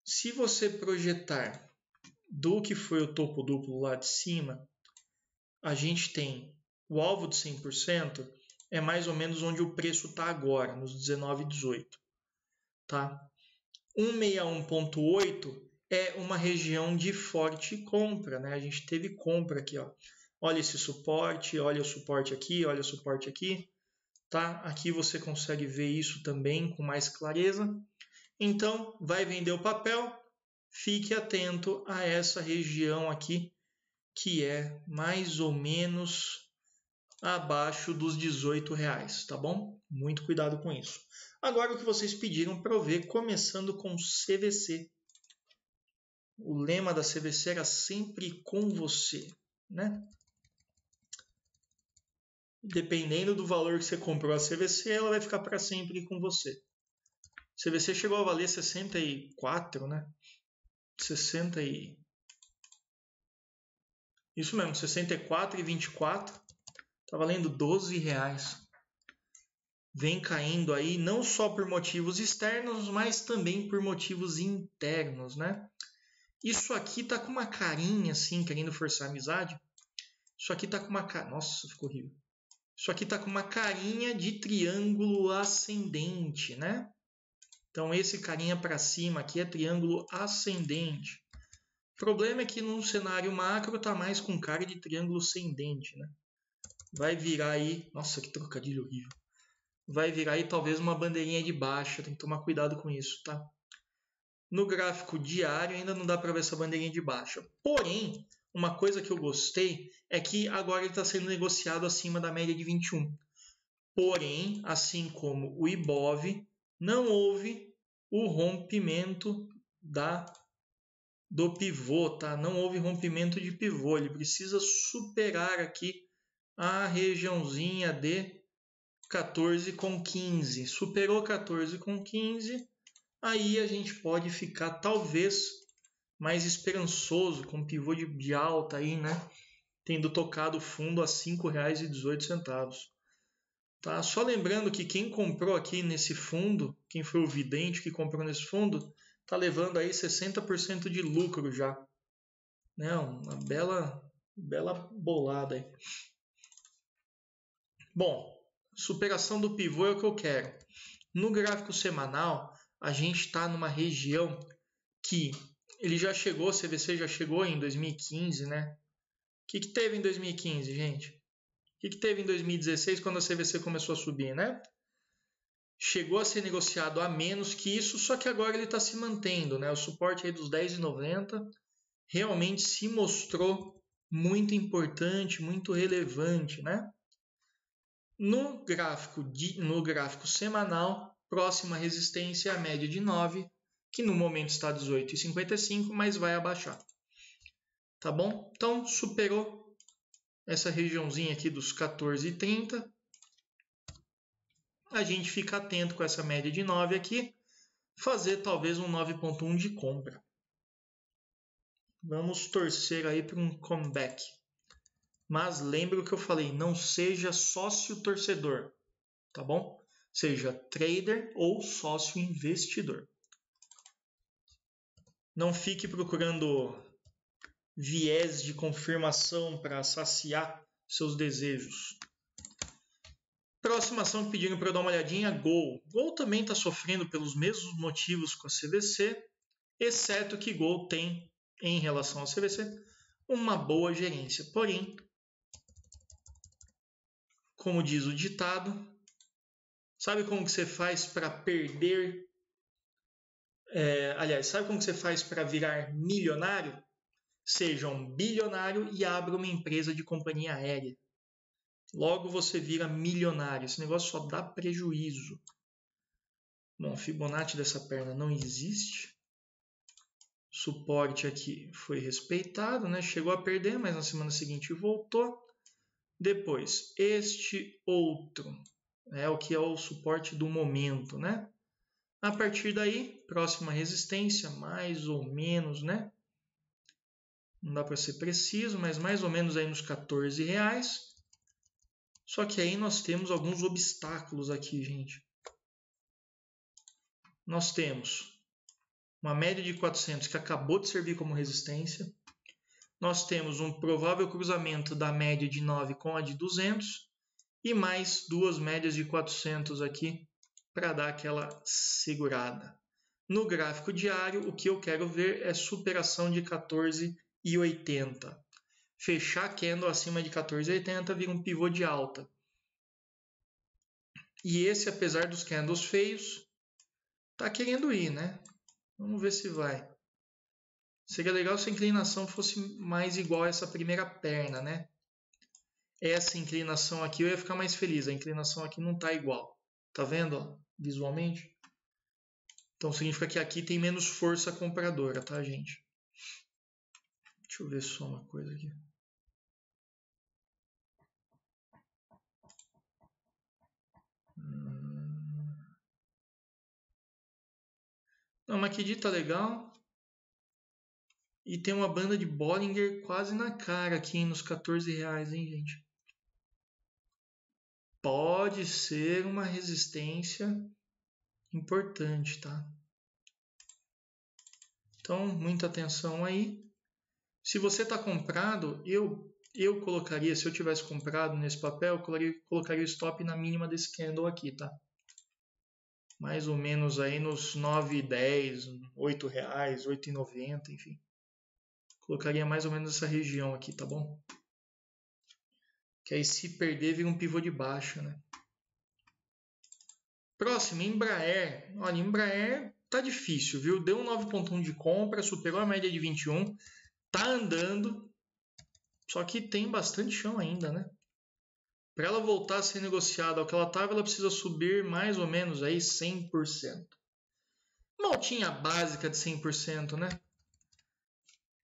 Speaker 1: Se você projetar do que foi o topo duplo lá de cima, a gente tem o alvo de 100%, é mais ou menos onde o preço está agora, nos 19,18. Tá? 161,8 é uma região de forte compra, né? A gente teve compra aqui, ó. Olha esse suporte, olha o suporte aqui, olha o suporte aqui. Tá? Aqui você consegue ver isso também com mais clareza. Então, vai vender o papel, fique atento a essa região aqui, que é mais ou menos abaixo dos R$18, tá bom? Muito cuidado com isso. Agora o que vocês pediram para eu ver, começando com CVC. O lema da CVC era sempre com você, né? Dependendo do valor que você comprou a CVC, ela vai ficar para sempre com você. CVC chegou a valer 64, né? 60 e... Isso mesmo, 64,24. Tá valendo R$12. Vem caindo aí não só por motivos externos, mas também por motivos internos, né? Isso aqui tá com uma carinha assim, querendo forçar a amizade. Isso aqui tá com uma... Nossa, ficou horrível. Isso aqui tá com uma carinha de triângulo ascendente, né? Então esse carinha para cima aqui é triângulo ascendente. O problema é que no cenário macro tá mais com cara de triângulo ascendente, né? Vai virar aí... Nossa, que trocadilho horrível. Vai virar aí talvez uma bandeirinha de baixa. Tem que tomar cuidado com isso, tá? No gráfico diário ainda não dá para ver essa bandeirinha de baixa. Porém, uma coisa que eu gostei é que agora ele está sendo negociado acima da média de 21. Porém, assim como o IBOV, não houve o rompimento da do pivô, tá? Não houve rompimento de pivô, ele precisa superar aqui a regiãozinha de 14,15. Superou 14,15, aí a gente pode ficar talvez mais esperançoso com pivô de alta aí, né? Tendo tocado fundo a R$ 5,18. Tá? Só lembrando que quem comprou aqui nesse fundo, quem foi o vidente que comprou nesse fundo, tá levando aí 60% de lucro já. Né? Uma bela bolada aí. Bom, superação do pivô é o que eu quero. No gráfico semanal, a gente está numa região que ele já chegou, o CVC já chegou em 2015, né? O que teve em 2015, gente? O que teve em 2016 quando a CVC começou a subir, né? Chegou a ser negociado a menos que isso, só que agora ele está se mantendo, né? O suporte aí dos 10,90 realmente se mostrou muito importante, muito relevante, né? No gráfico semanal, próxima resistência é a média de 9, que no momento está 18,55, mas vai abaixar. Tá bom? Então, superou essa regiãozinha aqui dos 14,30. A gente fica atento com essa média de 9 aqui, fazer talvez um 9,1 de compra. Vamos torcer aí para um comeback. Mas lembre o que eu falei, não seja sócio torcedor, tá bom? Seja trader ou sócio investidor. Não fique procurando viés de confirmação para saciar seus desejos. Próxima ação que pediram para eu dar uma olhadinha, Gol. Gol também está sofrendo pelos mesmos motivos com a CVC, exceto que Gol tem, em relação ao CVC, uma boa gerência. Porém, como diz o ditado, sabe como que você faz para perder... sabe como que você faz para virar milionário? Seja um bilionário e abra uma empresa de companhia aérea. Logo você vira milionário. Esse negócio só dá prejuízo. Bom, Fibonacci dessa perna não existe. Suporte aqui foi respeitado, né? Chegou a perder, mas na semana seguinte voltou. Depois, este outro é o que é o suporte do momento, né? A partir daí, próxima resistência, mais ou menos, né? Não dá para ser preciso, mas mais ou menos aí nos R$14. Só que aí nós temos alguns obstáculos aqui, gente. Nós temos uma média de 400 que acabou de servir como resistência. Nós temos um provável cruzamento da média de 9 com a de 200 e mais duas médias de 400 aqui para dar aquela segurada. No gráfico diário, o que eu quero ver é superação de 14,80. Fechar candle acima de 14,80 vira um pivô de alta. E esse, apesar dos candles feios, tá querendo ir, né? Vamos ver se vai. Seria legal se a inclinação fosse mais igual a essa primeira perna, né? Essa inclinação aqui eu ia ficar mais feliz. A inclinação aqui não tá igual. Tá vendo, ó, visualmente? Então significa que aqui tem menos força compradora, tá, gente? Deixa eu ver só uma coisa aqui. Não, mas que tá legal. E tem uma banda de Bollinger quase na cara aqui, nos R$14, hein, gente? Pode ser uma resistência importante, tá? Então, muita atenção aí. Se você está comprado, eu colocaria, se eu tivesse comprado nesse papel, eu colocaria o stop na mínima desse candle aqui, tá? Mais ou menos aí nos R$9,10, R$8, R$8,90, enfim. Colocaria mais ou menos essa região aqui, tá bom? Que aí se perder, vira um pivô de baixa, né? Próximo, Embraer. Olha, Embraer tá difícil, viu? Deu um 9,1 de compra, superou a média de 21, tá andando, só que tem bastante chão ainda, né? Para ela voltar a ser negociada ao que ela estava, ela precisa subir mais ou menos aí 100%. Uma altinha básica de 100%, né?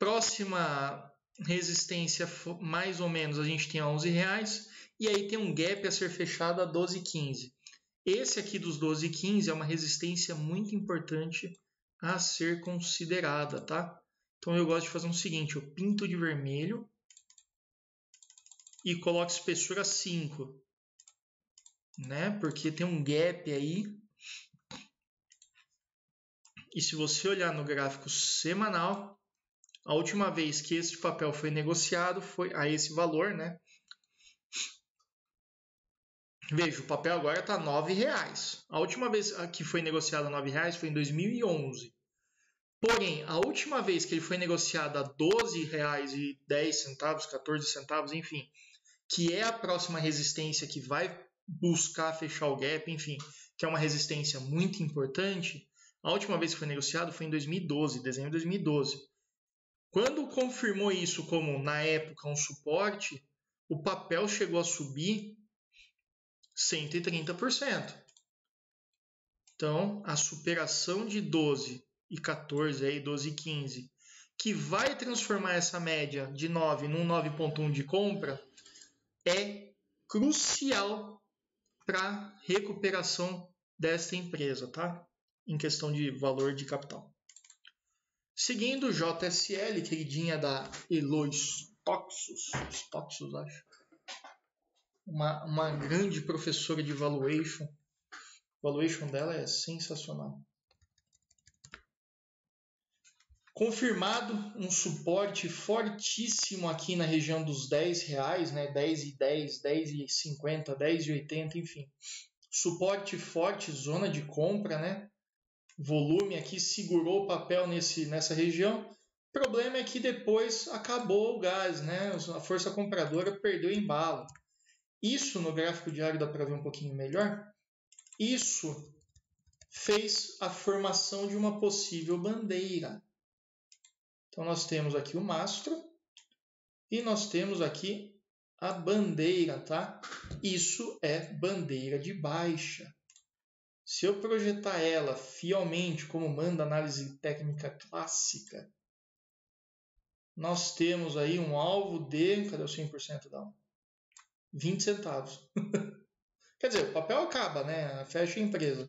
Speaker 1: Próxima resistência, mais ou menos, a gente tem R$11. E aí tem um gap a ser fechado a 12,15. Esse aqui dos 12,15 é uma resistência muito importante a ser considerada, tá? Então eu gosto de fazer o seguinte, eu pinto de vermelho e coloco espessura 5, né? Porque tem um gap aí. E se você olhar no gráfico semanal, a última vez que esse papel foi negociado foi a esse valor, né? Veja, o papel agora está R$9. A última vez que foi negociado a R$9 foi em 2011. Porém, a última vez que ele foi negociado a R$12,10, 14 centavos, enfim, que é a próxima resistência que vai buscar fechar o gap, enfim, que é uma resistência muito importante, a última vez que foi negociado foi em 2012, dezembro de 2012. Quando confirmou isso como, na época, um suporte, o papel chegou a subir 130%. Então, a superação de 12 e 14, aí 12 e 15, que vai transformar essa média de 9 num 9,1 de compra, é crucial para a recuperação desta empresa, tá? Em questão de valor de capital. Seguindo o JSL, queridinha da Eloy Stoxos, acho. Uma grande professora de valuation. A valuation dela é sensacional. Confirmado um suporte fortíssimo aqui na região dos R$10, né? 10,10, 10,50, 10,80, enfim. Suporte forte, zona de compra, né? Volume aqui segurou o papel nessa região. O problema é que depois acabou o gás, né? A força compradora perdeu embalo. Isso no gráfico diário dá para ver um pouquinho melhor. Isso fez a formação de uma possível bandeira. Então nós temos aqui o mastro e nós temos aqui a bandeira, tá? Isso é bandeira de baixa. Se eu projetar ela fielmente, como manda a análise técnica clássica, nós temos aí um alvo de... Cadê o 100% da 20 centavos. Quer dizer, o papel acaba, né? Fecha a empresa.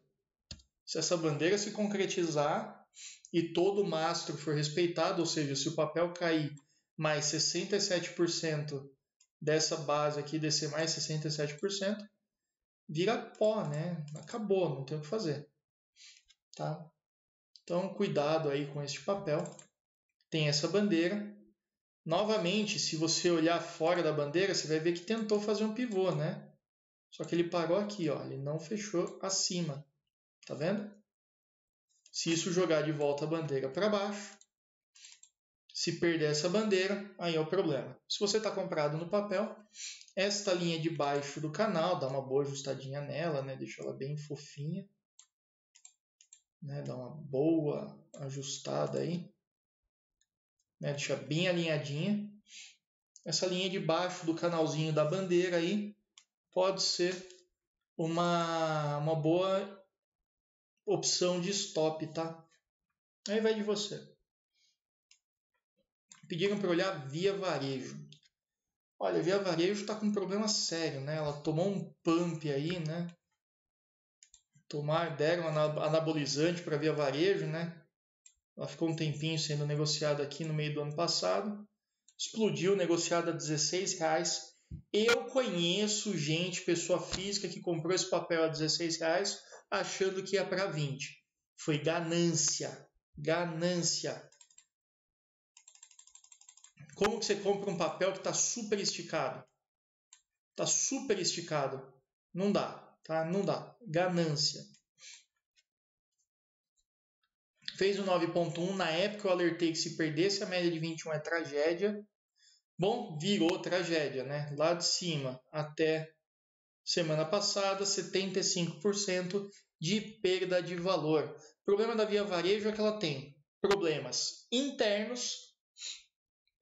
Speaker 1: Se essa bandeira se concretizar e todo o mastro for respeitado, ou seja, se o papel cair mais 67% dessa base aqui, descer mais 67%, vira pó, né? Acabou, não tem o que fazer. Tá? Então, cuidado aí com este papel. Tem essa bandeira. Novamente, se você olhar fora da bandeira, você vai ver que tentou fazer um pivô, né? Só que ele parou aqui, ó. Ele não fechou acima. Tá vendo? Se isso jogar de volta a bandeira para baixo, se perder essa bandeira, aí é o problema. Se você está comprado no papel, esta linha de baixo do canal, dá uma boa ajustadinha nela, né? Deixa ela bem fofinha. Né? Dá uma boa ajustada aí. Né? Deixa bem alinhadinha. Essa linha de baixo do canalzinho da bandeira aí pode ser uma boa opção de stop, tá? Aí vai de você. Pediram para olhar Via Varejo. Olha, a Via Varejo está com um problema sério, né? Ela tomou um pump aí, né? Deram anabolizante para a Via Varejo, né? Ela ficou um tempinho sendo negociada aqui no meio do ano passado. Explodiu, negociada a R$16. Eu conheço gente, pessoa física, que comprou esse papel a R$16 achando que ia para 20. Foi ganância. Ganância. Como que você compra um papel que está super esticado? Está super esticado. Não dá, tá? Não dá. Ganância. Fez o 9,1. Na época eu alertei que se perdesse a média de 21 é tragédia. Bom, virou tragédia, né? Lá de cima até semana passada, 75% de perda de valor. O problema da Via Varejo é que ela tem problemas internos,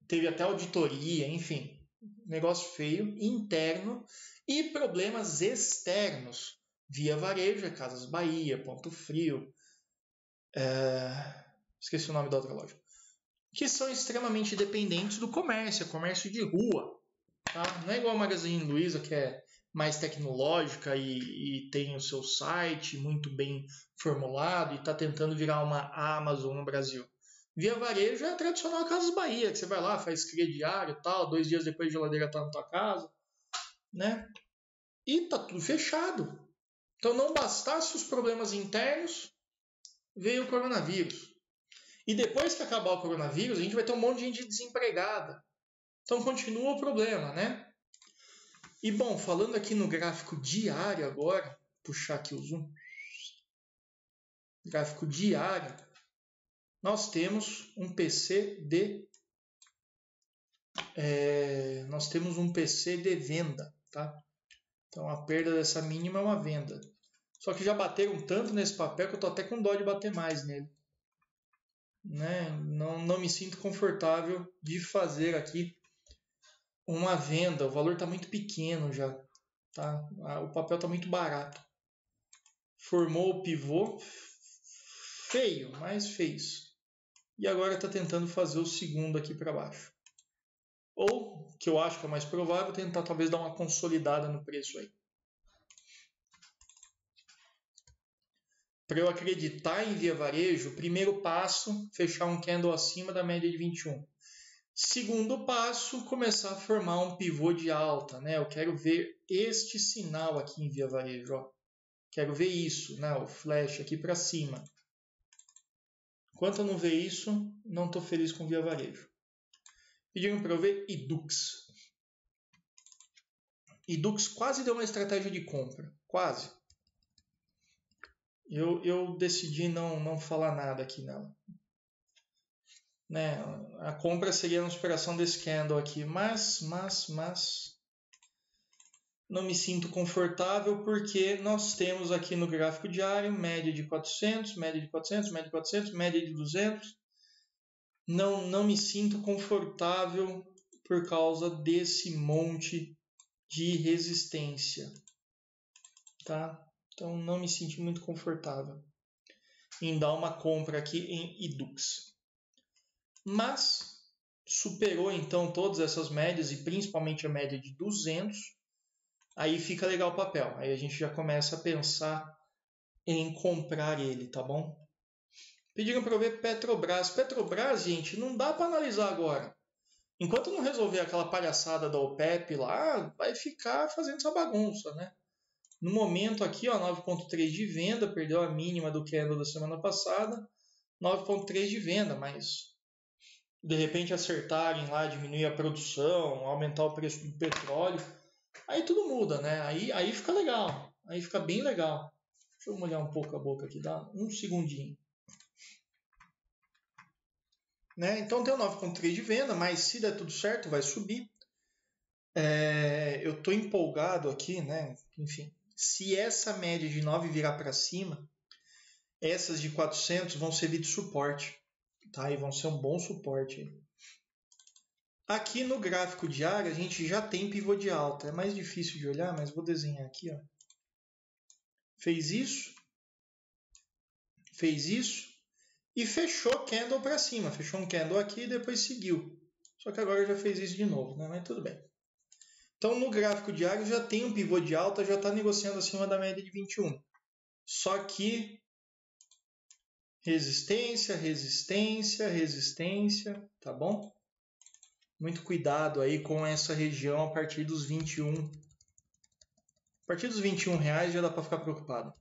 Speaker 1: teve até auditoria, enfim, negócio feio, interno, e problemas externos. Via Varejo é Casas Bahia, Ponto Frio, esqueci o nome da outra loja. que são extremamente dependentes do comércio, comércio de rua. Tá? Não é igual a Magazine Luiza, que é mais tecnológica e tem o seu site muito bem formulado e está tentando virar uma Amazon no Brasil. Via Varejo é a tradicional Casas Bahia, que você vai lá, faz crediário e tal, 2 dias depois a geladeira está na tua casa, né? E tá tudo fechado. Então não bastasse os problemas internos, veio o coronavírus. E depois que acabar o coronavírus, a gente vai ter um monte de gente desempregada. Então continua o problema, né? E bom, falando aqui no gráfico diário agora, puxar aqui o zoom. Gráfico diário, nós temos um PC de venda, tá? Então a perda dessa mínima é uma venda. Só que já bateram tanto nesse papel que eu tô até com dó de bater mais nele. Né? Não me sinto confortável de fazer aqui uma venda. O valor está muito pequeno já. Tá? O papel está muito barato. Formou o pivô feio, mas fez. E agora está tentando fazer o segundo aqui para baixo. Ou, que eu acho que é mais provável, tentar talvez dar uma consolidada no preço aí. Para eu acreditar em Via Varejo, primeiro passo, fechar um candle acima da média de 21. Segundo passo, começar a formar um pivô de alta, né? Eu quero ver este sinal aqui em Via Varejo, ó. Quero ver isso, né? O flash aqui para cima. Enquanto eu não ver isso, não estou feliz com Via Varejo. Pediram para eu ver Idux. Idux quase deu uma estratégia de compra, quase. Eu decidi não falar nada aqui nela. Né? A compra seria na superação desse candle aqui, mas não me sinto confortável porque nós temos aqui no gráfico diário média de 400, média de 400, média de 400, média de 200. Não me sinto confortável por causa desse monte de resistência, tá? Então não me sinto muito confortável em dar uma compra aqui em Idux. Mas superou então todas essas médias e principalmente a média de 200. Aí fica legal o papel. Aí a gente já começa a pensar em comprar ele, tá bom? Pediram para eu ver Petrobras. Petrobras, gente, não dá para analisar agora. Enquanto não resolver aquela palhaçada da OPEP lá, vai ficar fazendo essa bagunça, né? No momento aqui, ó, 9,3 de venda, perdeu a mínima do candle da semana passada, 9,3 de venda, mas de repente acertarem lá, diminuir a produção, aumentar o preço do petróleo, aí tudo muda, né? Aí fica legal, aí fica bem legal. Deixa eu molhar um pouco a boca aqui, dá um segundinho. Né? Então tem o 9,3 de venda, mas se der tudo certo, vai subir. Eu estou empolgado aqui, né? Enfim, se essa média de 9 virar para cima, essas de 400 vão servir de suporte, tá? E vão ser um bom suporte. Aqui no gráfico diário a gente já tem pivô de alta. É mais difícil de olhar, mas vou desenhar aqui, ó. Fez isso e fechou candle para cima. Fechou um candle aqui e depois seguiu. Só que agora já fez isso de novo, né? Mas tudo bem. Então no gráfico diário já tem um pivô de alta, já está negociando acima da média de 21. Só que resistência, tá bom? Muito cuidado aí com essa região a partir dos 21. A partir dos R$21 já dá para ficar preocupado.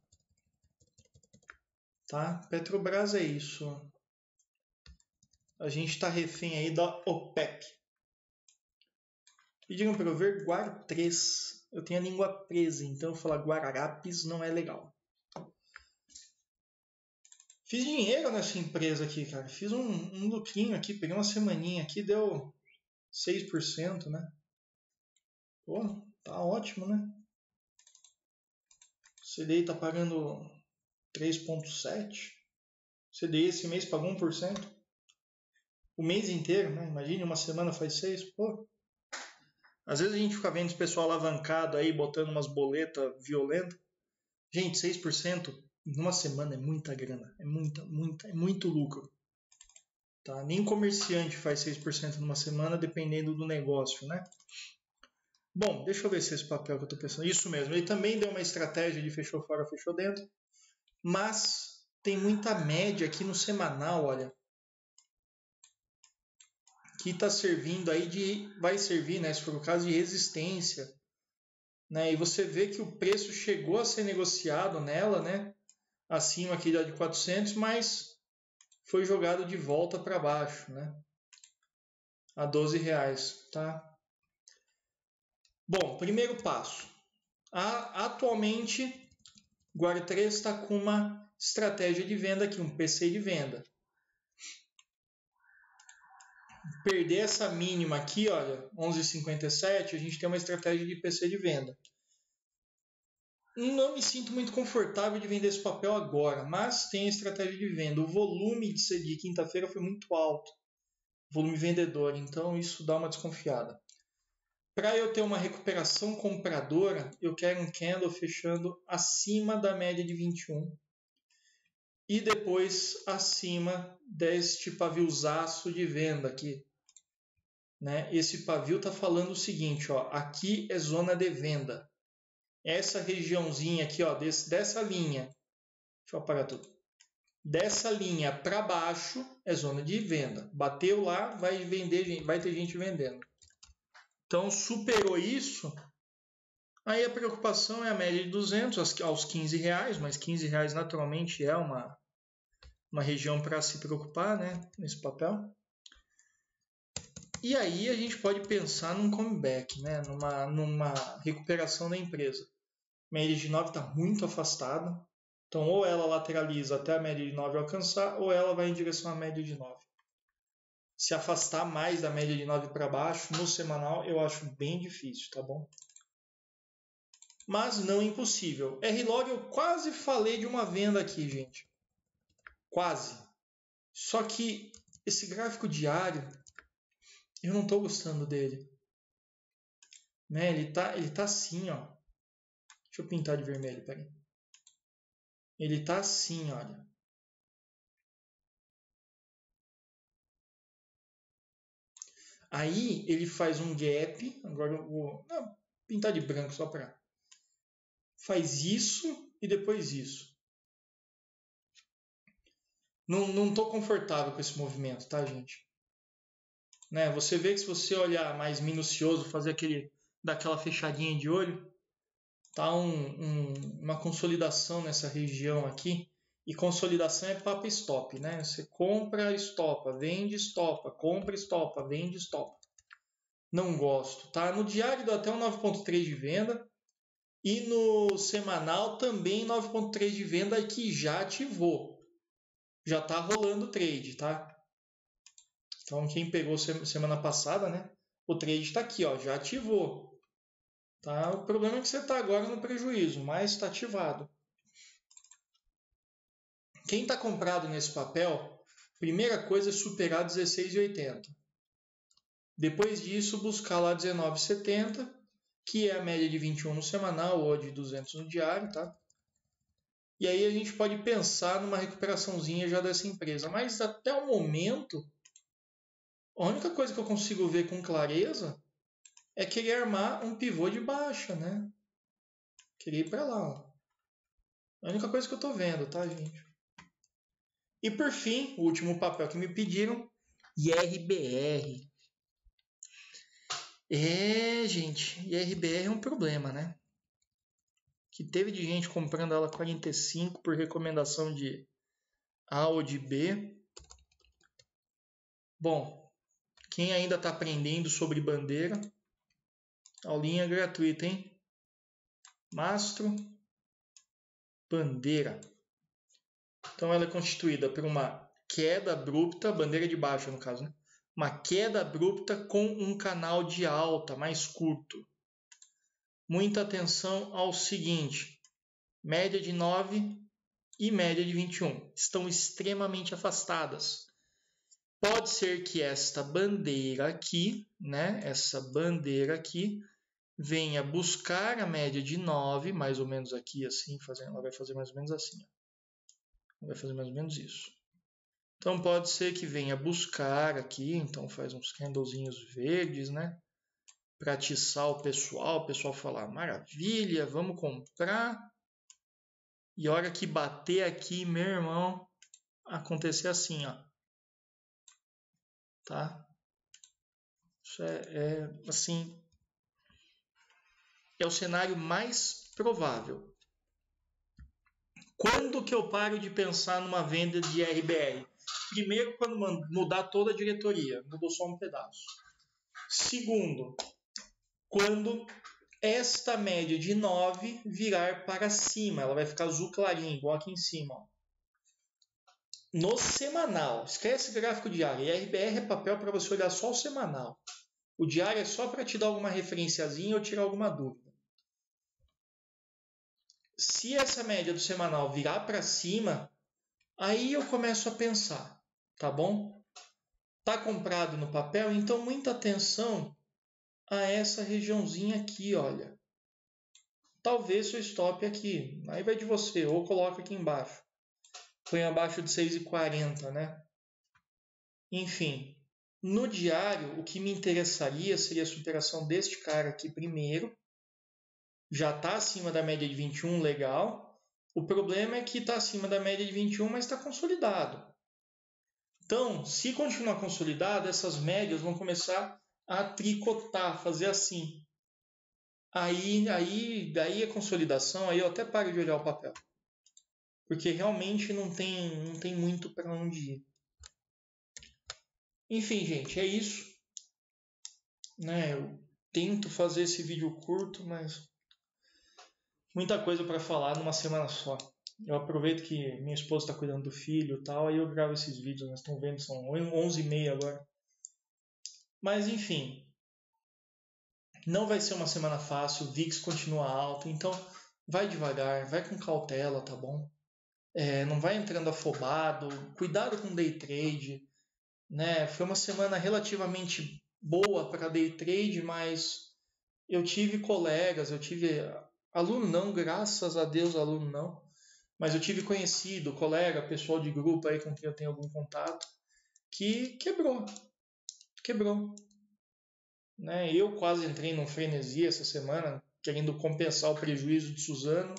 Speaker 1: Tá? Petrobras é isso. A gente está refém aí da OPEP. Pediram para eu ver Guar 3. Eu tenho a língua presa, então falar Guararapes não é legal. Fiz dinheiro nessa empresa aqui, cara. Fiz um lucrinho aqui, peguei uma semaninha aqui, deu 6%, né? Pô, tá ótimo, né? CDI tá pagando 3,7%. CDI esse mês pagou 1%. O mês inteiro, né? Imagine, uma semana faz 6%. Pô. Às vezes a gente fica vendo esse pessoal alavancado aí, botando umas boletas violentas. Gente, 6% numa semana é muita grana. É muito lucro. Tá? Nem comerciante faz 6% numa semana, dependendo do negócio, né? Bom, deixa eu ver se esse papel que eu estou pensando. Isso mesmo, ele também deu uma estratégia de fechou fora, fechou dentro. Mas tem muita média aqui no semanal, olha. Que está servindo aí vai servir, né, se for o caso, de resistência. Né? E você vê que o preço chegou a ser negociado nela, né? Acima aqui da de 400, mas foi jogado de volta para baixo, né? A R$12, tá? Bom, primeiro passo. Atualmente, Guarda3 está com uma estratégia de venda aqui, um PC de venda. Perder essa mínima aqui, olha, 11,57, a gente tem uma estratégia de PC de venda. Não me sinto muito confortável de vender esse papel agora, mas tem a estratégia de venda. O volume de quinta-feira foi muito alto, volume vendedor, então isso dá uma desconfiada. Para eu ter uma recuperação compradora, eu quero um candle fechando acima da média de 21 e depois acima deste paviozaço de venda aqui. Né? Esse pavio está falando o seguinte, ó, aqui é zona de venda. Essa regiãozinha aqui, ó, dessa linha, deixa eu apagar tudo. Dessa linha para baixo é zona de venda. Bateu lá, vai ter gente vendendo. Então, superou isso, aí a preocupação é a média de 200 aos R$15, mas R$15 naturalmente é uma região para se preocupar, né, nesse papel. E aí a gente pode pensar num comeback, né, numa recuperação da empresa. A média de 9 está muito afastada, então ou ela lateraliza até a média de 9 alcançar, ou ela vai em direção à média de 9. Se afastar mais da média de 9 para baixo, no semanal, eu acho bem difícil, tá bom? Mas não impossível. R-Log eu quase falei de uma venda aqui, gente. Quase. Só que esse gráfico diário, eu não estou gostando dele. Né? Ele tá assim, ó. Deixa eu pintar de vermelho, peraí. Ele tá assim, olha. Aí ele faz um gap. Agora eu vou pintar de branco só para. Faz isso e depois isso. Não estou confortável com esse movimento, tá, gente? Né? Você vê que se você olhar mais minucioso, fazer daquela fechadinha de olho, tá uma consolidação nessa região aqui. E consolidação é papo stop, né? Você compra, estopa, vende, estopa, compra, estopa, vende, estopa. Não gosto, tá? No diário dá até um 9.3 de venda e no semanal também 9.3 de venda que já ativou. Já tá rolando o trade, tá? Então quem pegou semana passada, né? O trade está aqui, ó, já ativou. Tá? O problema é que você está agora no prejuízo, mas está ativado. Quem está comprado nesse papel, primeira coisa é superar 16,80. Depois disso, buscar lá 19,70, que é a média de 21 no semanal ou de 200 no diário, tá? E aí a gente pode pensar numa recuperaçãozinha já dessa empresa. Mas até o momento, a única coisa que eu consigo ver com clareza é querer armar um pivô de baixa, né? Querer ir para lá. Ó. A única coisa que eu estou vendo, tá, gente? E por fim, o último papel que me pediram, IRBR. Gente, IRBR é um problema, né? Que teve de gente comprando ela 45 por recomendação de A ou de B. Bom, quem ainda está aprendendo sobre bandeira, aulinha gratuita, hein? Mastro, bandeira. Então ela é constituída por uma queda abrupta, bandeira de baixa no caso, né? Uma queda abrupta com um canal de alta mais curto. Muita atenção ao seguinte, média de 9 e média de 21 estão extremamente afastadas. Pode ser que esta bandeira aqui, né, essa bandeira aqui, venha buscar a média de 9, mais ou menos aqui assim, ela vai fazer mais ou menos assim. Ela vai fazer mais ou menos isso. Então pode ser que venha buscar aqui, então faz uns candlezinhos verdes, né? Para atiçar o pessoal falar, maravilha, vamos comprar. E a hora que bater aqui, meu irmão, acontecer assim, ó. Tá? Isso assim, é o cenário mais provável. Quando que eu paro de pensar numa venda de RBR? Primeiro, quando mudar toda a diretoria. Mudou só um pedaço. Segundo, quando esta média de 9 virar para cima. Ela vai ficar azul clarinho, igual aqui em cima. Ó. No semanal. Esquece gráfico diário. E RBR é papel para você olhar só o semanal. O diário é só para te dar alguma referenciazinha ou tirar alguma dúvida. Se essa média do semanal virar para cima, aí eu começo a pensar, tá bom? Tá comprado no papel, então muita atenção a essa regiãozinha aqui, olha. Talvez seu stop aqui, aí vai de você, ou coloca aqui embaixo. Põe abaixo de 6,40, né? Enfim, no diário, o que me interessaria seria a superação deste cara aqui primeiro. Já está acima da média de 21, legal. O problema é que está acima da média de 21, mas está consolidado. Então, se continuar consolidado, essas médias vão começar a tricotar, fazer assim. Daí a consolidação, aí eu até paro de olhar o papel. Porque realmente não tem muito para onde ir. Enfim, gente, é isso. Né? Eu tento fazer esse vídeo curto, mas muita coisa para falar numa semana só. Eu aproveito que minha esposa está cuidando do filho e tal, aí eu gravo esses vídeos, nós estão vendo, são 11h30 agora. Mas enfim, não vai ser uma semana fácil, o VIX continua alto, então vai devagar, vai com cautela, tá bom? Não vai entrando afobado, cuidado com day trade, né? Foi uma semana relativamente boa para day trade, mas eu tive colegas, eu tive aluno não, graças a Deus aluno não, mas eu tive conhecido, colega, pessoal de grupo aí com quem eu tenho algum contato, que quebrou. Né? Eu quase entrei num frenesi essa semana, querendo compensar o prejuízo de Suzano.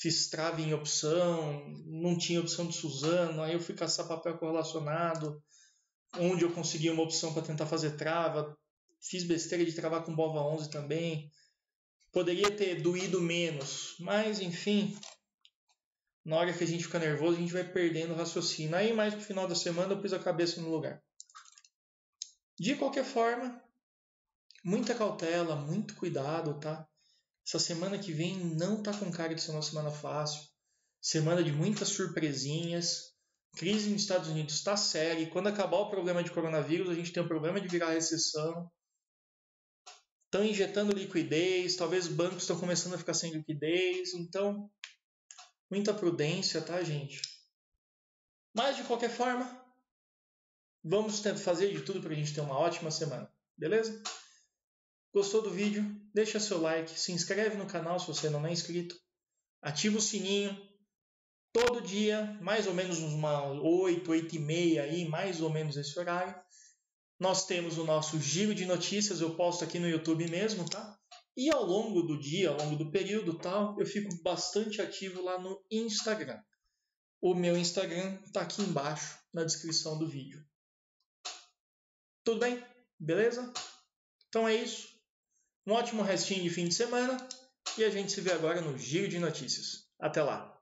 Speaker 1: Fiz trave em opção, não tinha opção de Suzano, aí eu fui caçar papel correlacionado, onde eu consegui uma opção para tentar fazer trava. Fiz besteira de travar com Bova 11 também. Poderia ter doído menos, mas enfim, na hora que a gente fica nervoso, a gente vai perdendo o raciocínio. Aí mais pro final da semana eu pus a cabeça no lugar. De qualquer forma, muita cautela, muito cuidado, tá? Essa semana que vem não tá com cara de ser uma semana fácil. Semana de muitas surpresinhas. Crise nos Estados Unidos está séria. E quando acabar o problema de coronavírus, a gente tem o problema de virar recessão. Estão injetando liquidez. Talvez os bancos estão começando a ficar sem liquidez. Então, muita prudência, tá, gente? Mas, de qualquer forma, vamos fazer de tudo para a gente ter uma ótima semana. Beleza? Gostou do vídeo? Deixa seu like, se inscreve no canal se você não é inscrito, ativa o sininho. Todo dia, mais ou menos umas 8, 8h30 aí, mais ou menos esse horário, nós temos o nosso giro de notícias, eu posto aqui no YouTube mesmo, tá? E ao longo do dia, ao longo do período, tal, eu fico bastante ativo lá no Instagram. O meu Instagram está aqui embaixo na descrição do vídeo. Tudo bem? Beleza? Então é isso. Um ótimo restinho de fim de semana e a gente se vê agora no Giro de Notícias. Até lá!